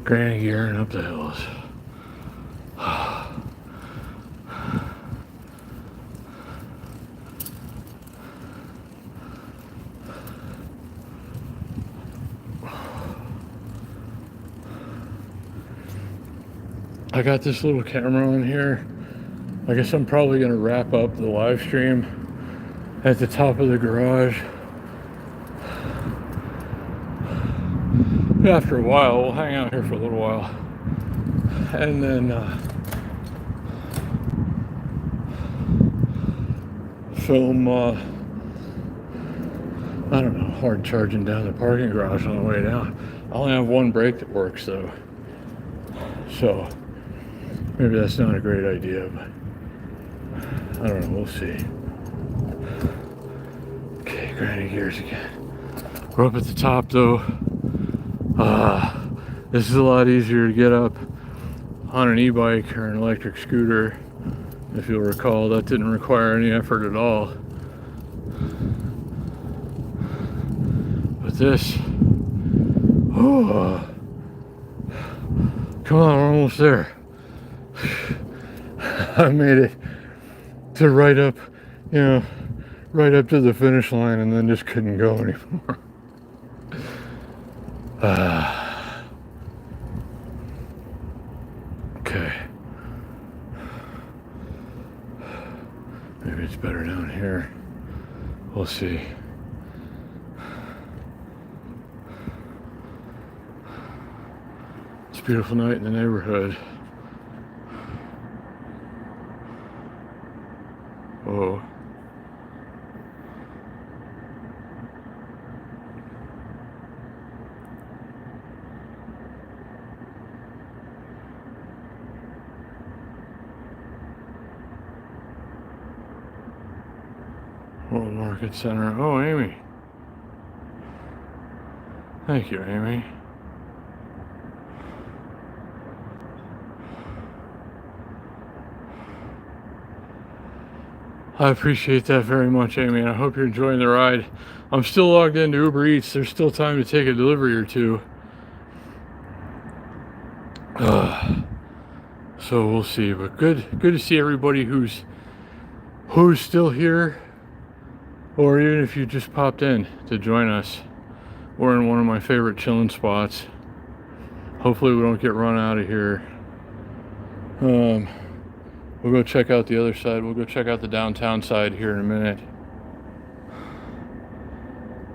S1: Granny gearing up the hills. I got this little camera on here. I guess I'm probably going to wrap up the live stream at the top of the garage. After a while, we'll hang out here for a little while, and then film, I don't know, hard charging down the parking garage on the way down. I only have one brake that works though, so maybe that's not a great idea, but I don't know, we'll see. Okay, grinding gears again. We're up at the top though. This is a lot easier to get up on an e-bike or an electric scooter. If you'll recall, that didn't require any effort at all. But this, oh, come on, we're almost there. I made it to right up, you know, right up to the finish line, and then just couldn't go anymore. Okay. Maybe it's better down here. We'll see. It's a beautiful night in the neighborhood. Whoa. World Market Center. Oh, Amy. Thank you, Amy. I appreciate that very much, Amy, and I hope you're enjoying the ride. I'm still logged into Uber Eats. There's still time to take a delivery or two. So we'll see, but good to see everybody who's still here, or even if you just popped in to join us. We're in one of my favorite chilling spots. Hopefully we don't get run out of here. We'll go check out the other side. We'll go check out the downtown side here in a minute.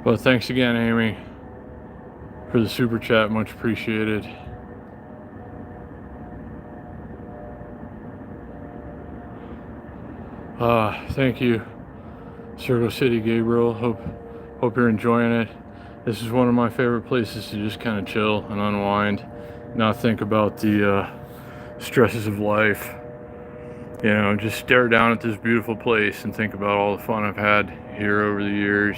S1: But thanks again, Amy, for the super chat. Much appreciated. Thank you Circle City, Gabriel. Hope you're enjoying it. This is one of my favorite places to just kind of chill and unwind, not think about the stresses of life. You know, just stare down at this beautiful place and think about all the fun I've had here over the years.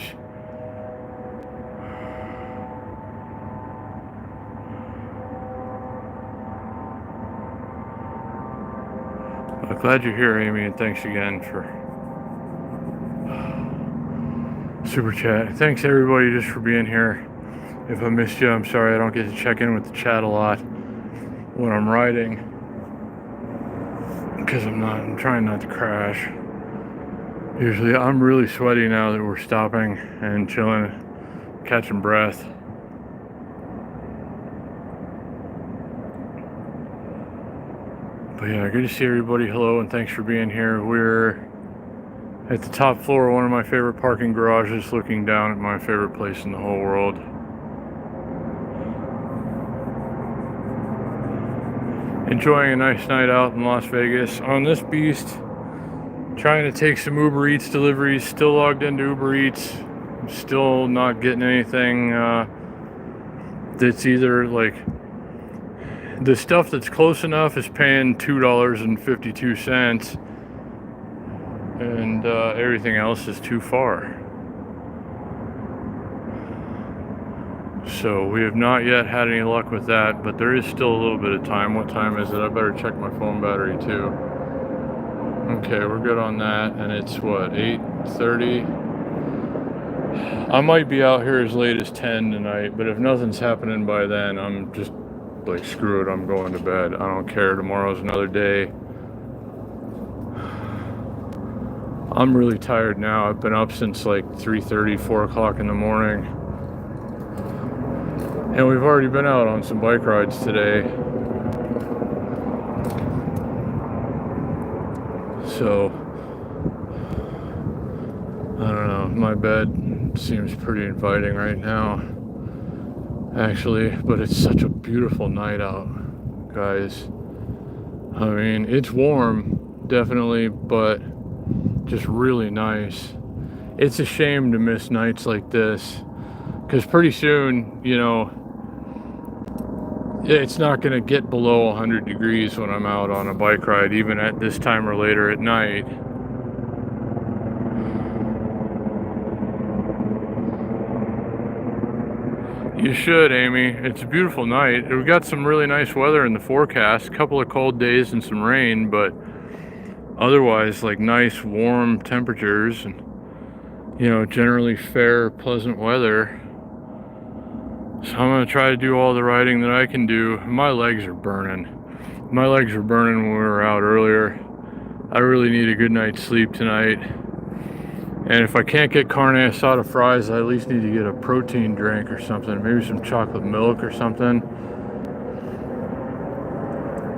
S1: Glad you're here, Amy, and thanks again for super chat. Thanks everybody just for being here. If I missed you, I'm sorry I don't get to check in with the chat a lot when I'm riding, because I'm trying not to crash. Usually I'm really sweaty now that we're stopping and chilling, catching breath. But yeah, good to see everybody. Hello, and thanks for being here. We're at the top floor of one of my favorite parking garages, looking down at my favorite place in the whole world. Enjoying a nice night out in Las Vegas on this beast. Trying to take some Uber Eats deliveries. Still logged into Uber Eats. Still not getting anything that's either like... The stuff that's close enough is paying $2.52, and everything else is too far. So we have not yet had any luck with that, but there is still a little bit of time. What time is it? I better check my phone battery too. Okay, we're good on that, and it's what, 8:30? I might be out here as late as 10 tonight, but if nothing's happening by then, I'm just like, screw it, I'm going to bed. I don't care. Tomorrow's another day. I'm really tired now. I've been up since like 3:30, 4 o'clock in the morning. And we've already been out on some bike rides today. So, I don't know. My bed seems pretty inviting right now, actually, but it's such a beautiful night out, guys. I mean, it's warm, definitely, but just really nice. It's a shame to miss nights like this, because pretty soon, you know, it's not going to get below 100 degrees when I'm out on a bike ride, even at this time or later at night. You should, Amy. It's a beautiful night. We got some really nice weather in the forecast. A couple of cold days and some rain, but otherwise, like, nice warm temperatures and, you know, generally fair, pleasant weather. So I'm going to try to do all the riding that I can do. My legs are burning. My legs were burning when we were out earlier. I really need a good night's sleep tonight. And if I can't get carne asada fries, I at least need to get a protein drink or something. Maybe some chocolate milk or something.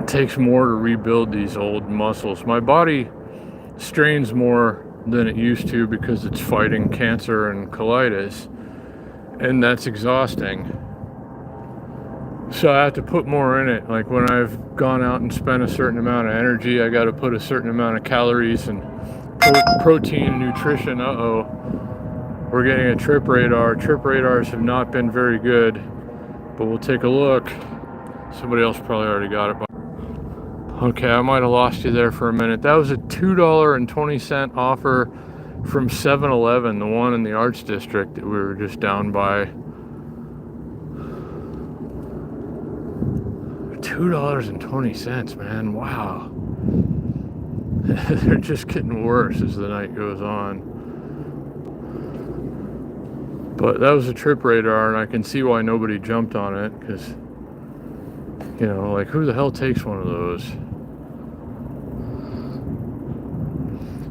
S1: It takes more to rebuild these old muscles. My body strains more than it used to because it's fighting cancer and colitis. And that's exhausting. So I have to put more in it. Like when I've gone out and spent a certain amount of energy, I got to put a certain amount of calories and protein, nutrition. Uh-oh. We're getting a trip radar. Trip radars have not been very good, but we'll take a look. Somebody else probably already got it. Okay, I might have lost you there for a minute. That was a $2.20 offer from 7-Eleven, the one in the Arts District that we were just down by. $2.20, man. Wow. They're just getting worse as the night goes on. But that was a trip radar, and I can see why nobody jumped on it, because, you know, like, who the hell takes one of those?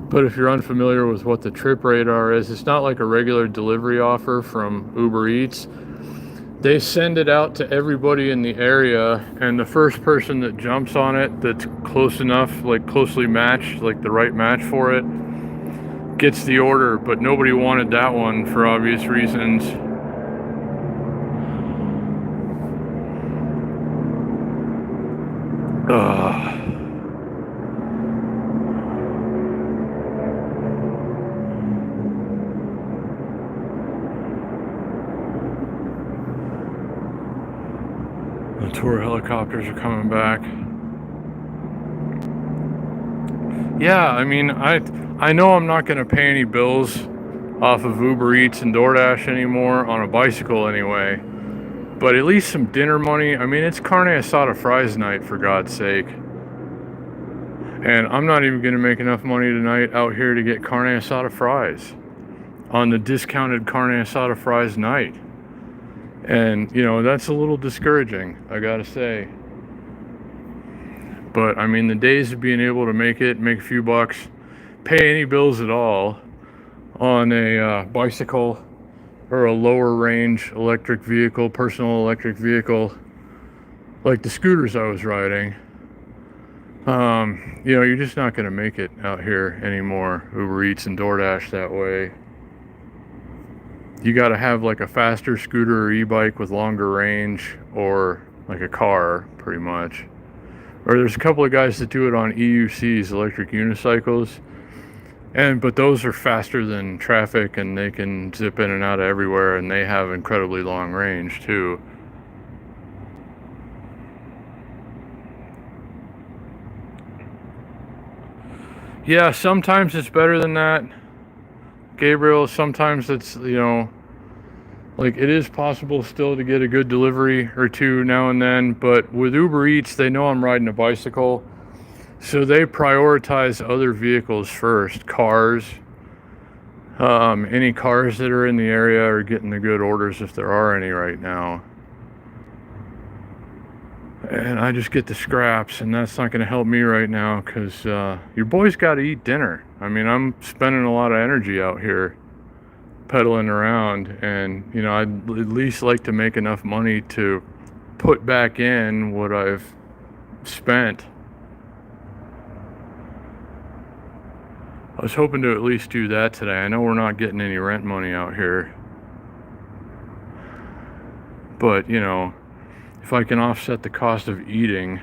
S1: But if you're unfamiliar with what the trip radar is, it's not like a regular delivery offer from Uber Eats. They send it out to everybody in the area, and the first person that jumps on it that's close enough, like closely matched, like the right match for it, gets the order. But nobody wanted that one for obvious reasons. The tour helicopters are coming back. Yeah, I mean, I know I'm not going to pay any bills off of Uber Eats and DoorDash anymore on a bicycle anyway. But at least some dinner money. I mean, it's carne asada fries night, for God's sake. And I'm not even going to make enough money tonight out here to get carne asada fries on the discounted carne asada fries night. And, you know, that's a little discouraging, I gotta say. But, I mean, the days of being able to make a few bucks, pay any bills at all on a bicycle or a lower range electric vehicle, personal electric vehicle, like the scooters I was riding, you know, you're just not going to make it out here anymore. Uber Eats and DoorDash that way. You got to have like a faster scooter or e-bike with longer range, or like a car, pretty much. Or there's a couple of guys that do it on EUCs, electric unicycles, but those are faster than traffic, and they can zip in and out of everywhere, and they have incredibly long range too. Yeah, sometimes it's better than that, Gabriel. Sometimes it's, you know, like, it is possible still to get a good delivery or two now and then, but with Uber Eats, they know I'm riding a bicycle, so they prioritize other vehicles first. Cars, any cars that are in the area are getting the good orders if there are any right now. And I just get the scraps, and that's not going to help me right now, because your boy's got to eat dinner. I mean, I'm spending a lot of energy out here pedaling around, and, you know, I'd at least like to make enough money to put back in what I've spent. I was hoping to at least do that today. I know we're not getting any rent money out here, but, you know, if I can offset the cost of eating,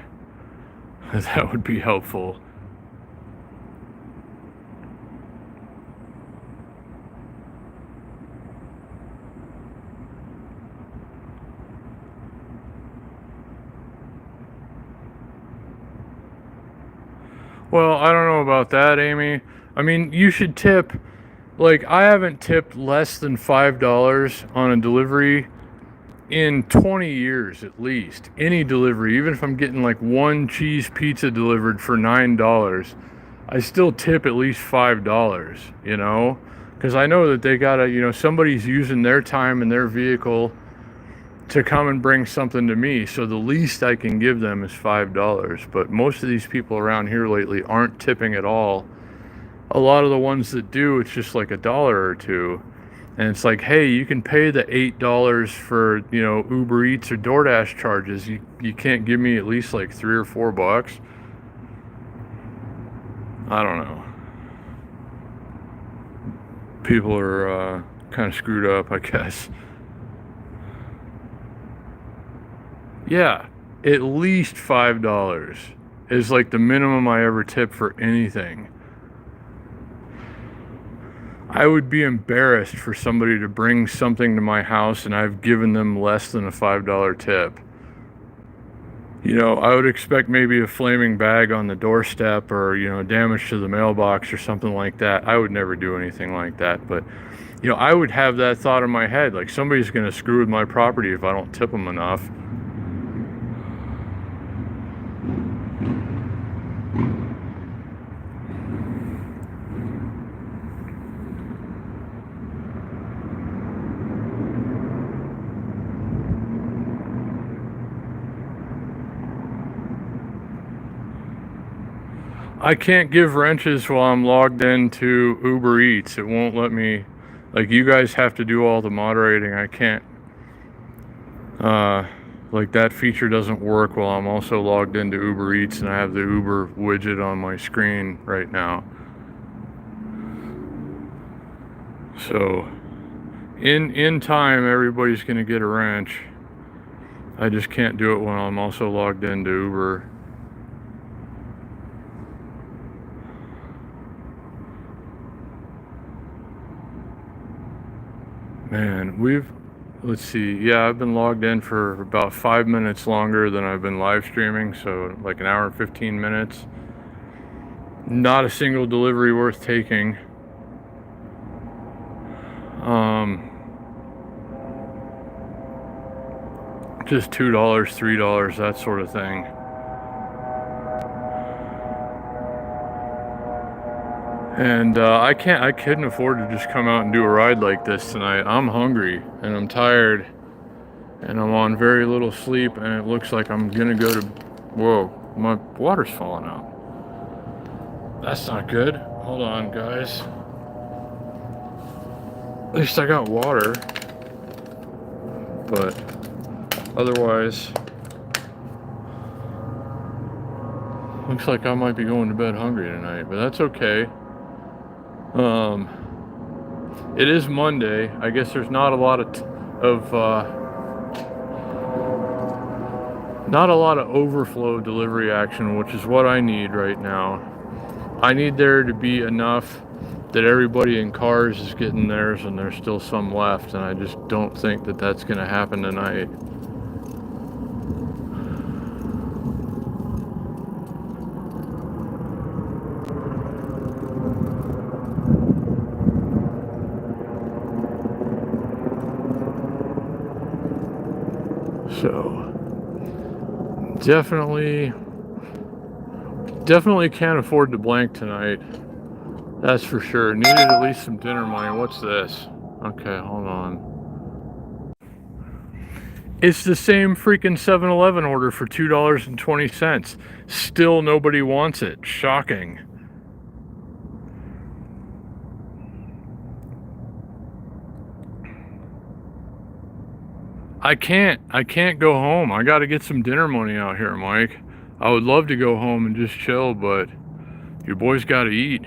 S1: that would be helpful. Well, I don't know about that, Amy. I mean, you should tip. Like, I haven't tipped less than $5 on a delivery in 20 years at least. Any delivery, even if I'm getting like one cheese pizza delivered for $9, I still tip at least $5, you know? Because I know that they gotta, you know, somebody's using their time and their vehicle to come and bring something to me, so the least I can give them is $5. But most of these people around here lately aren't tipping at all. A lot of the ones that do, it's just like $1 or $2. And it's like, hey, you can pay the $8 for, you know, Uber Eats or DoorDash charges. You can't give me at least like $3 or $4? I don't know. People are kind of screwed up, I guess. Yeah, at least $5 is like the minimum I ever tip for anything. I would be embarrassed for somebody to bring something to my house and I've given them less than a $5 tip. You know, I would expect maybe a flaming bag on the doorstep, or, you know, damage to the mailbox or something like that. I would never do anything like that, but, you know, I would have that thought in my head, like, somebody's going to screw with my property if I don't tip them enough. I can't give wrenches while I'm logged into Uber Eats. It won't let me. Like, you guys have to do all the moderating. I can't. Like, that feature doesn't work while I'm also logged into Uber Eats and I have the Uber widget on my screen right now. So, in time, everybody's going to get a wrench. I just can't do it when I'm also logged into Uber. Man, let's see. Yeah, I've been logged in for about 5 minutes longer than I've been live streaming, so like an hour and 15 minutes. Not a single delivery worth taking. Just $2, $3, that sort of thing. And I couldn't afford to just come out and do a ride like this tonight. I'm hungry and I'm tired and I'm on very little sleep, and it looks like I'm gonna go to, whoa, my water's falling out. That's not good. Hold on, guys. At least I got water, but otherwise, looks like I might be going to bed hungry tonight, but that's okay. It is Monday. I guess there's not a lot of overflow delivery action, which is what I need right now. I need there to be enough that everybody in cars is getting theirs and there's still some left, and I just don't think that that's going to happen tonight. So definitely can't afford to blank tonight. That's for sure. Needed at least some dinner money. What's this? Okay, hold on. It's the same freaking 7-Eleven order for $2.20. Still nobody wants it. Shocking. I can't go home. I gotta get some dinner money out here, Mike. I would love to go home and just chill, but your boy's gotta eat.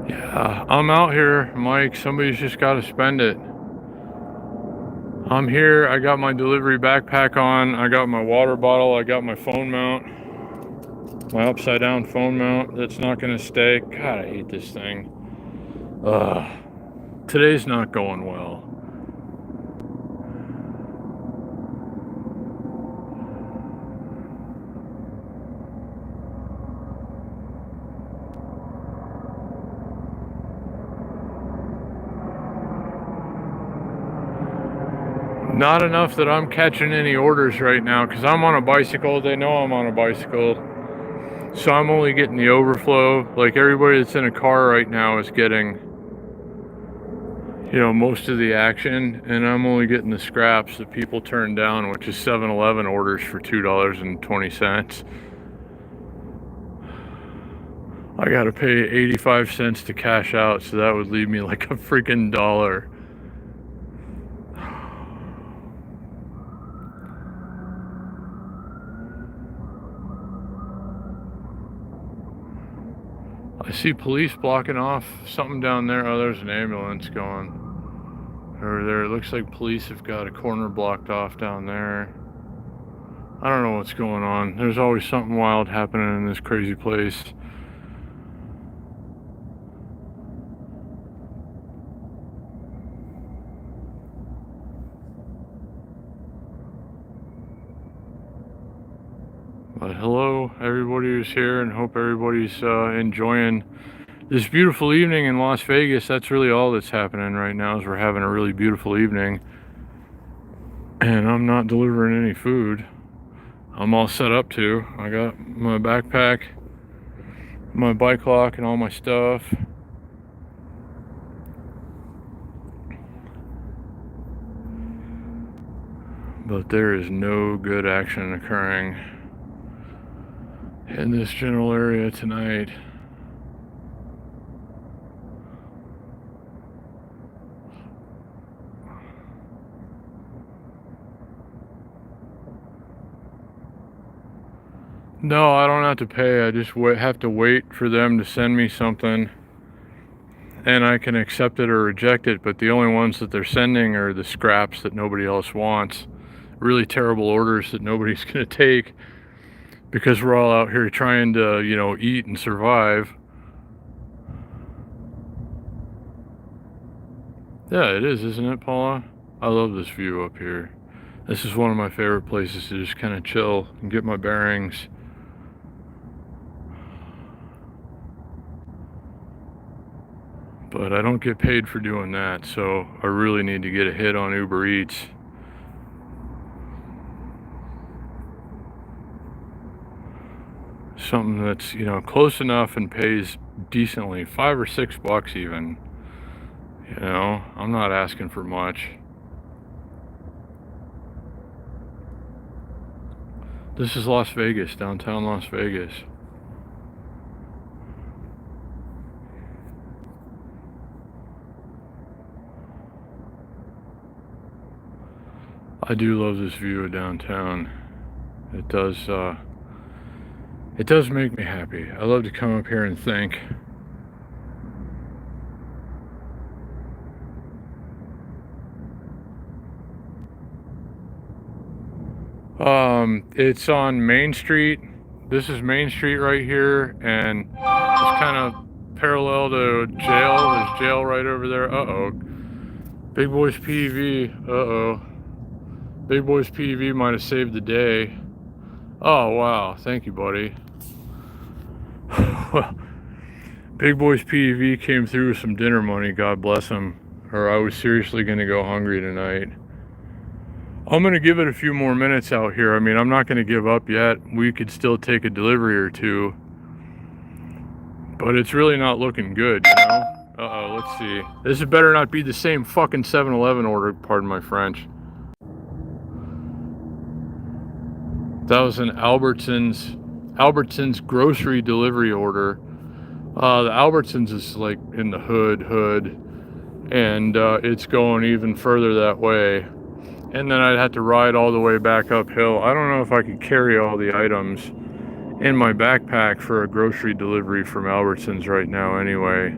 S1: Yeah, I'm out here, Mike. Somebody's just got to spend it. I'm here. I got my delivery backpack on. I got my water bottle. I got my phone mount. My upside down phone mount that's not going to stay. God, I hate this thing. Today's not going well. Not enough that I'm catching any orders right now because I'm on a bicycle. They know I'm on a bicycle. So I'm only getting the overflow. Like everybody that's in a car right now is getting, most of the action. And I'm only getting the scraps that people turn down, which is 7-Eleven orders for $2.20. I gotta pay 85 cents to cash out, so that would leave me like a freaking dollar. I see police blocking off something down there. Oh, there's an ambulance going over there. It looks like police have got a corner blocked off down there. I don't know what's going on. There's always something wild happening in this crazy place. But hello, everybody who's here, and hope everybody's enjoying this beautiful evening in Las Vegas. That's really all that's happening right now, is we're having a really beautiful evening. And I'm not delivering any food. I'm all set up to. I got my backpack, my bike lock, and all my stuff. But there is no good action occurring in this general area tonight. No, I don't have to pay. I just have to wait for them to send me something, and I can accept it or reject it. But the only ones that they're sending are the scraps that nobody else wants. Really terrible orders that nobody's going to take, because we're all out here trying to, you know, eat and survive. Yeah, it is, isn't it, Paula? I love this view up here. This is one of my favorite places to just kind of chill and get my bearings. But I don't get paid for doing that, so I really need to get a hit on Uber Eats. Something that's, you know, close enough and pays decently, $5 or $6 even. You know, I'm not asking for much. This is Las Vegas, downtown Las Vegas. I do love this view of downtown. It does make me happy. I love to come up here and think. It's on Main Street. This is Main Street right here, and it's kind of parallel to jail. There's jail right over there. Uh-oh. Big Boy's PV. Uh-oh. Big Boy's PV might have saved the day. Oh, wow. Thank you, buddy. Well, Big Boy's PV came through with some dinner money. God bless him. Or I was seriously going to go hungry tonight. I'm going to give it a few more minutes out here. I mean, I'm not going to give up yet. We could still take a delivery or two. But it's really not looking good, you know? Uh-oh, let's see. This better not be the same fucking 7-Eleven order, pardon my French. That was an Albertsons grocery delivery order. The Albertsons is like in the hood, and it's going even further that way. And then I'd have to ride all the way back uphill. I don't know if I could carry all the items in my backpack for a grocery delivery from Albertsons right now anyway.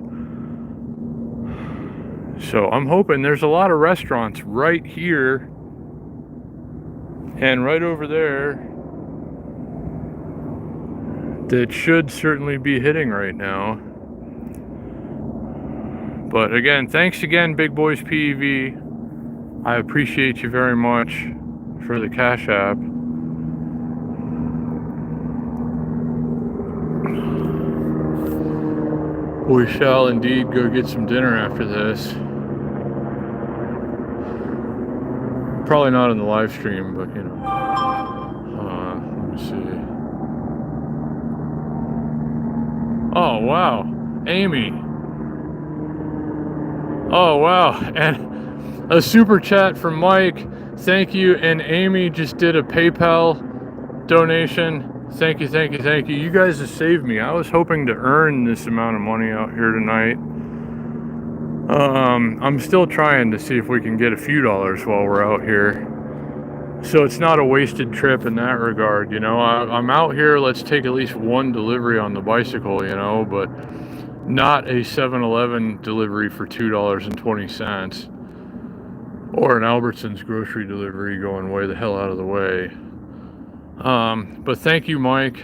S1: So I'm hoping there's a lot of restaurants right here and right over there that should certainly be hitting right now. But again, thanks again, Big Boys PEV. I appreciate you very much for the Cash App. We shall indeed go get some dinner after this. Probably not in the live stream, but you know. Let me see. Oh, wow. Amy. Oh, wow. And a super chat from Mike. Thank you. And Amy just did a PayPal donation. Thank you, thank you, thank you. You guys have saved me. I was hoping to earn this amount of money out here tonight. I'm still trying to see if we can get a few dollars while we're out here. So it's not a wasted trip in that regard, you know. I'm out here, let's take at least one delivery on the bicycle, you know, but not a 7-Eleven delivery for $2.20. Or an Albertsons grocery delivery going way the hell out of the way. But thank you, Mike,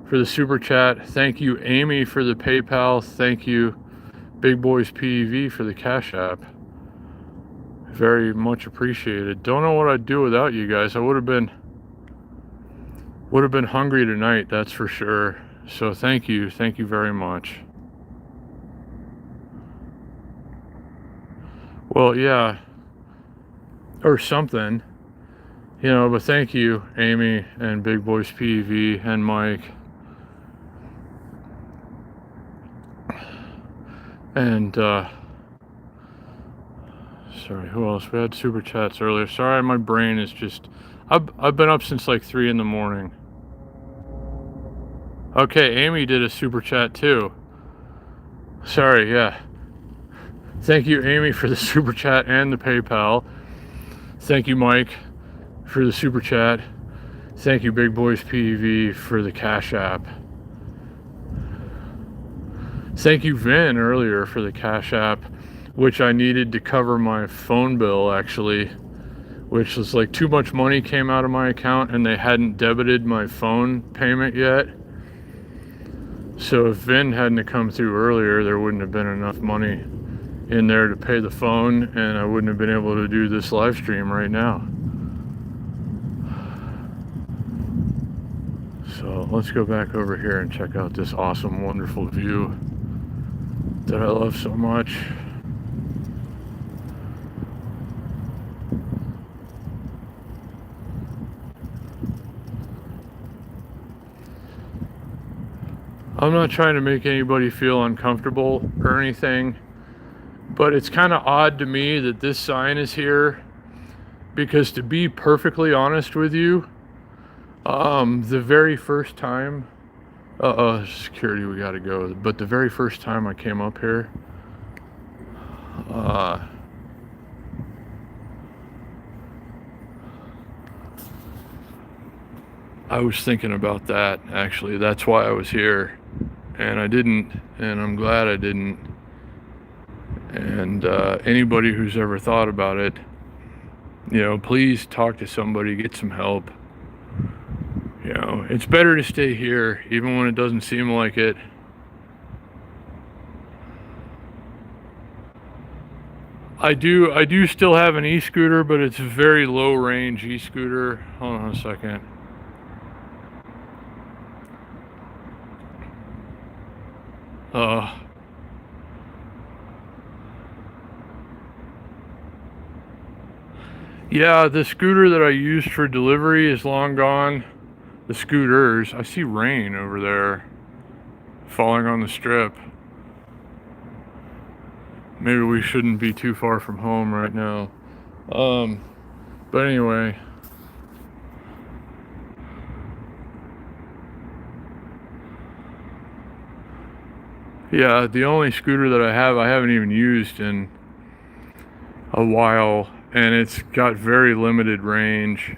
S1: for the super chat. Thank you, Amy, for the PayPal. Thank you, Big Boys PEV, for the Cash App. Very much appreciated. Don't know what I'd do without you guys. I would have been hungry tonight, that's for sure. So thank you very much. Well, yeah, or something, you know. But thank you, Amy and Big Boys PEV and Mike. And Sorry, who else? We had super chats earlier. Sorry, my brain is just... I've been up since like 3 in the morning. Okay, Amy did a super chat too. Sorry, yeah. Thank you, Amy, for the super chat and the PayPal. Thank you, Mike, for the super chat. Thank you, Big Boys PV, for the Cash App. Thank you, Vin, earlier for the Cash App, which I needed to cover my phone bill, actually, which was like too much money came out of my account and they hadn't debited my phone payment yet. So if Vin hadn't come through earlier, there wouldn't have been enough money in there to pay the phone, and I wouldn't have been able to do this live stream right now. So let's go back over here and check out this awesome, wonderful view that I love so much. I'm not trying to make anybody feel uncomfortable or anything, but it's kind of odd to me that this sign is here, because to be perfectly honest with you, the very first time, security, we gotta go, but the very first time I came up here, I was thinking about that, actually. That's why I was here, and I didn't, and I'm glad I didn't. And anybody who's ever thought about it, you know, please talk to somebody, get some help. You know, it's better to stay here, even when it doesn't seem like it. I do still have an e-scooter, but it's a very low range e-scooter. Hold on a second. Yeah, the scooter that I used for delivery is long gone. The scooters. I see rain over there falling on the strip. Maybe we shouldn't be too far from home right now. But anyway. Yeah, the only scooter that I haven't even used in a while, and it's got very limited range.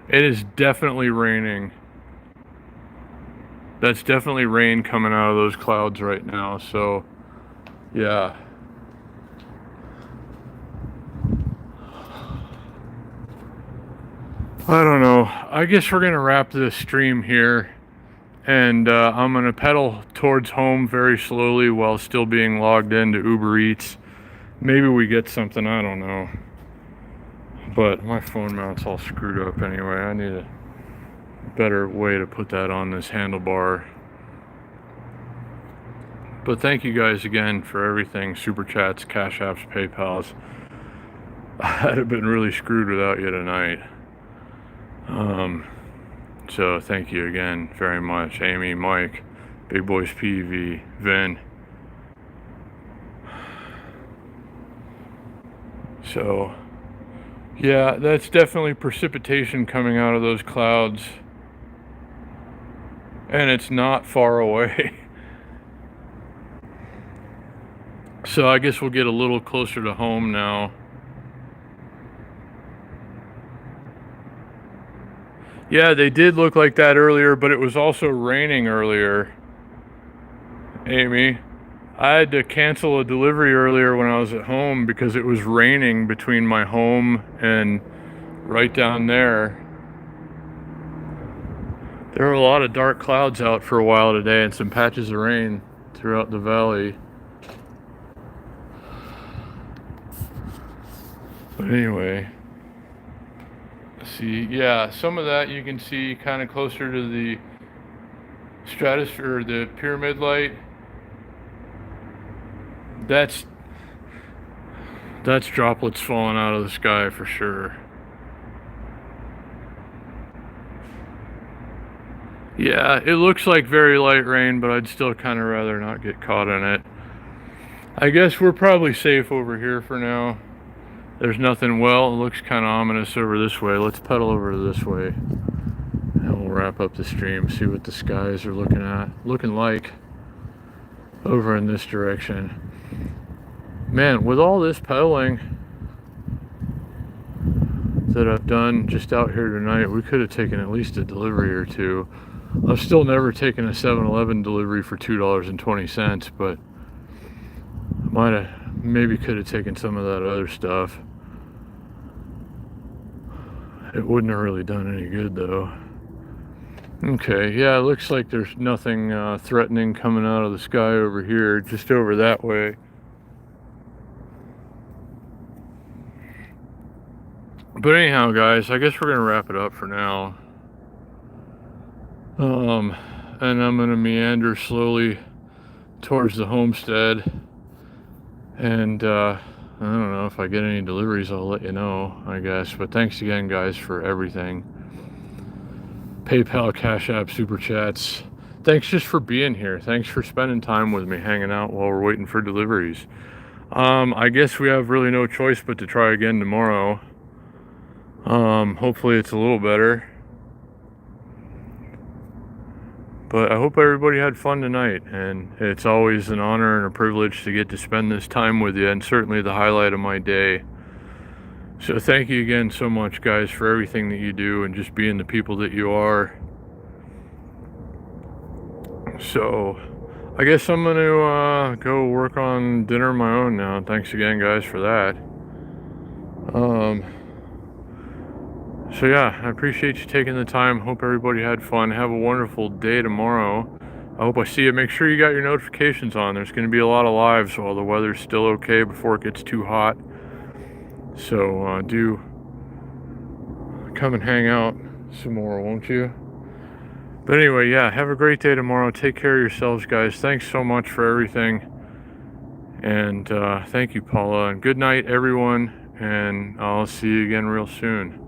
S1: It is definitely raining. That's definitely rain coming out of those clouds right now, so yeah. I don't know. I guess we're gonna wrap this stream here, and I'm gonna pedal towards home very slowly while still being logged into Uber Eats. Maybe we get something, I don't know. But my phone mount's all screwed up anyway. I need a better way to put that on this handlebar. But thank you guys again for everything. Super chats, Cash Apps, PayPals. I'd have been really screwed without you tonight. So thank you again very much. Amy, Mike, Big Boys PV, Vin. So yeah, that's definitely precipitation coming out of those clouds. And it's not far away. So I guess we'll get a little closer to home now. Yeah, they did look like that earlier, but it was also raining earlier. Amy, I had to cancel a delivery earlier when I was at home because it was raining between my home and right down there. There were a lot of dark clouds out for a while today and some patches of rain throughout the valley. But anyway, see, yeah, some of that you can see kind of closer to the stratosphere, the pyramid light. That's droplets falling out of the sky for sure. Yeah, it looks like very light rain, but I'd still kind of rather not get caught in it. I guess we're probably safe over here for now. There's nothing. Well, it looks kind of ominous over this way. Let's pedal over to this way. And we'll wrap up the stream, see what the skies are looking like over in this direction. Man, with all this pedaling that I've done just out here tonight, we could have taken at least a delivery or two. I've still never taken a 7-Eleven delivery for $2.20, but maybe could have taken some of that other stuff. It wouldn't have really done any good though. Okay, yeah, it looks like there's nothing threatening coming out of the sky over here, just over that way. But anyhow, guys, I guess we're gonna wrap it up for now. And I'm gonna meander slowly towards the homestead. And I don't know if I get any deliveries, I'll let you know, I guess. But thanks again, guys, for everything. PayPal, Cash App, Super Chats. Thanks just for being here. Thanks for spending time with me, hanging out while we're waiting for deliveries. I guess we have really no choice but to try again tomorrow. Hopefully it's a little better. But I hope everybody had fun tonight, and it's always an honor and a privilege to get to spend this time with you, and certainly the highlight of my day. So thank you again so much, guys, for everything that you do and just being the people that you are. So I guess I'm going to go work on dinner of my own now. Thanks again, guys, for that. So yeah, I appreciate you taking the time. Hope everybody had fun. Have a wonderful day tomorrow. I hope I see you. Make sure you got your notifications on. There's going to be a lot of lives while the weather's still okay before it gets too hot. So do come and hang out some more, won't you? But anyway, yeah, have a great day tomorrow. Take care of yourselves, guys. Thanks so much for everything. And thank you, Paula. And good night, everyone. And I'll see you again real soon.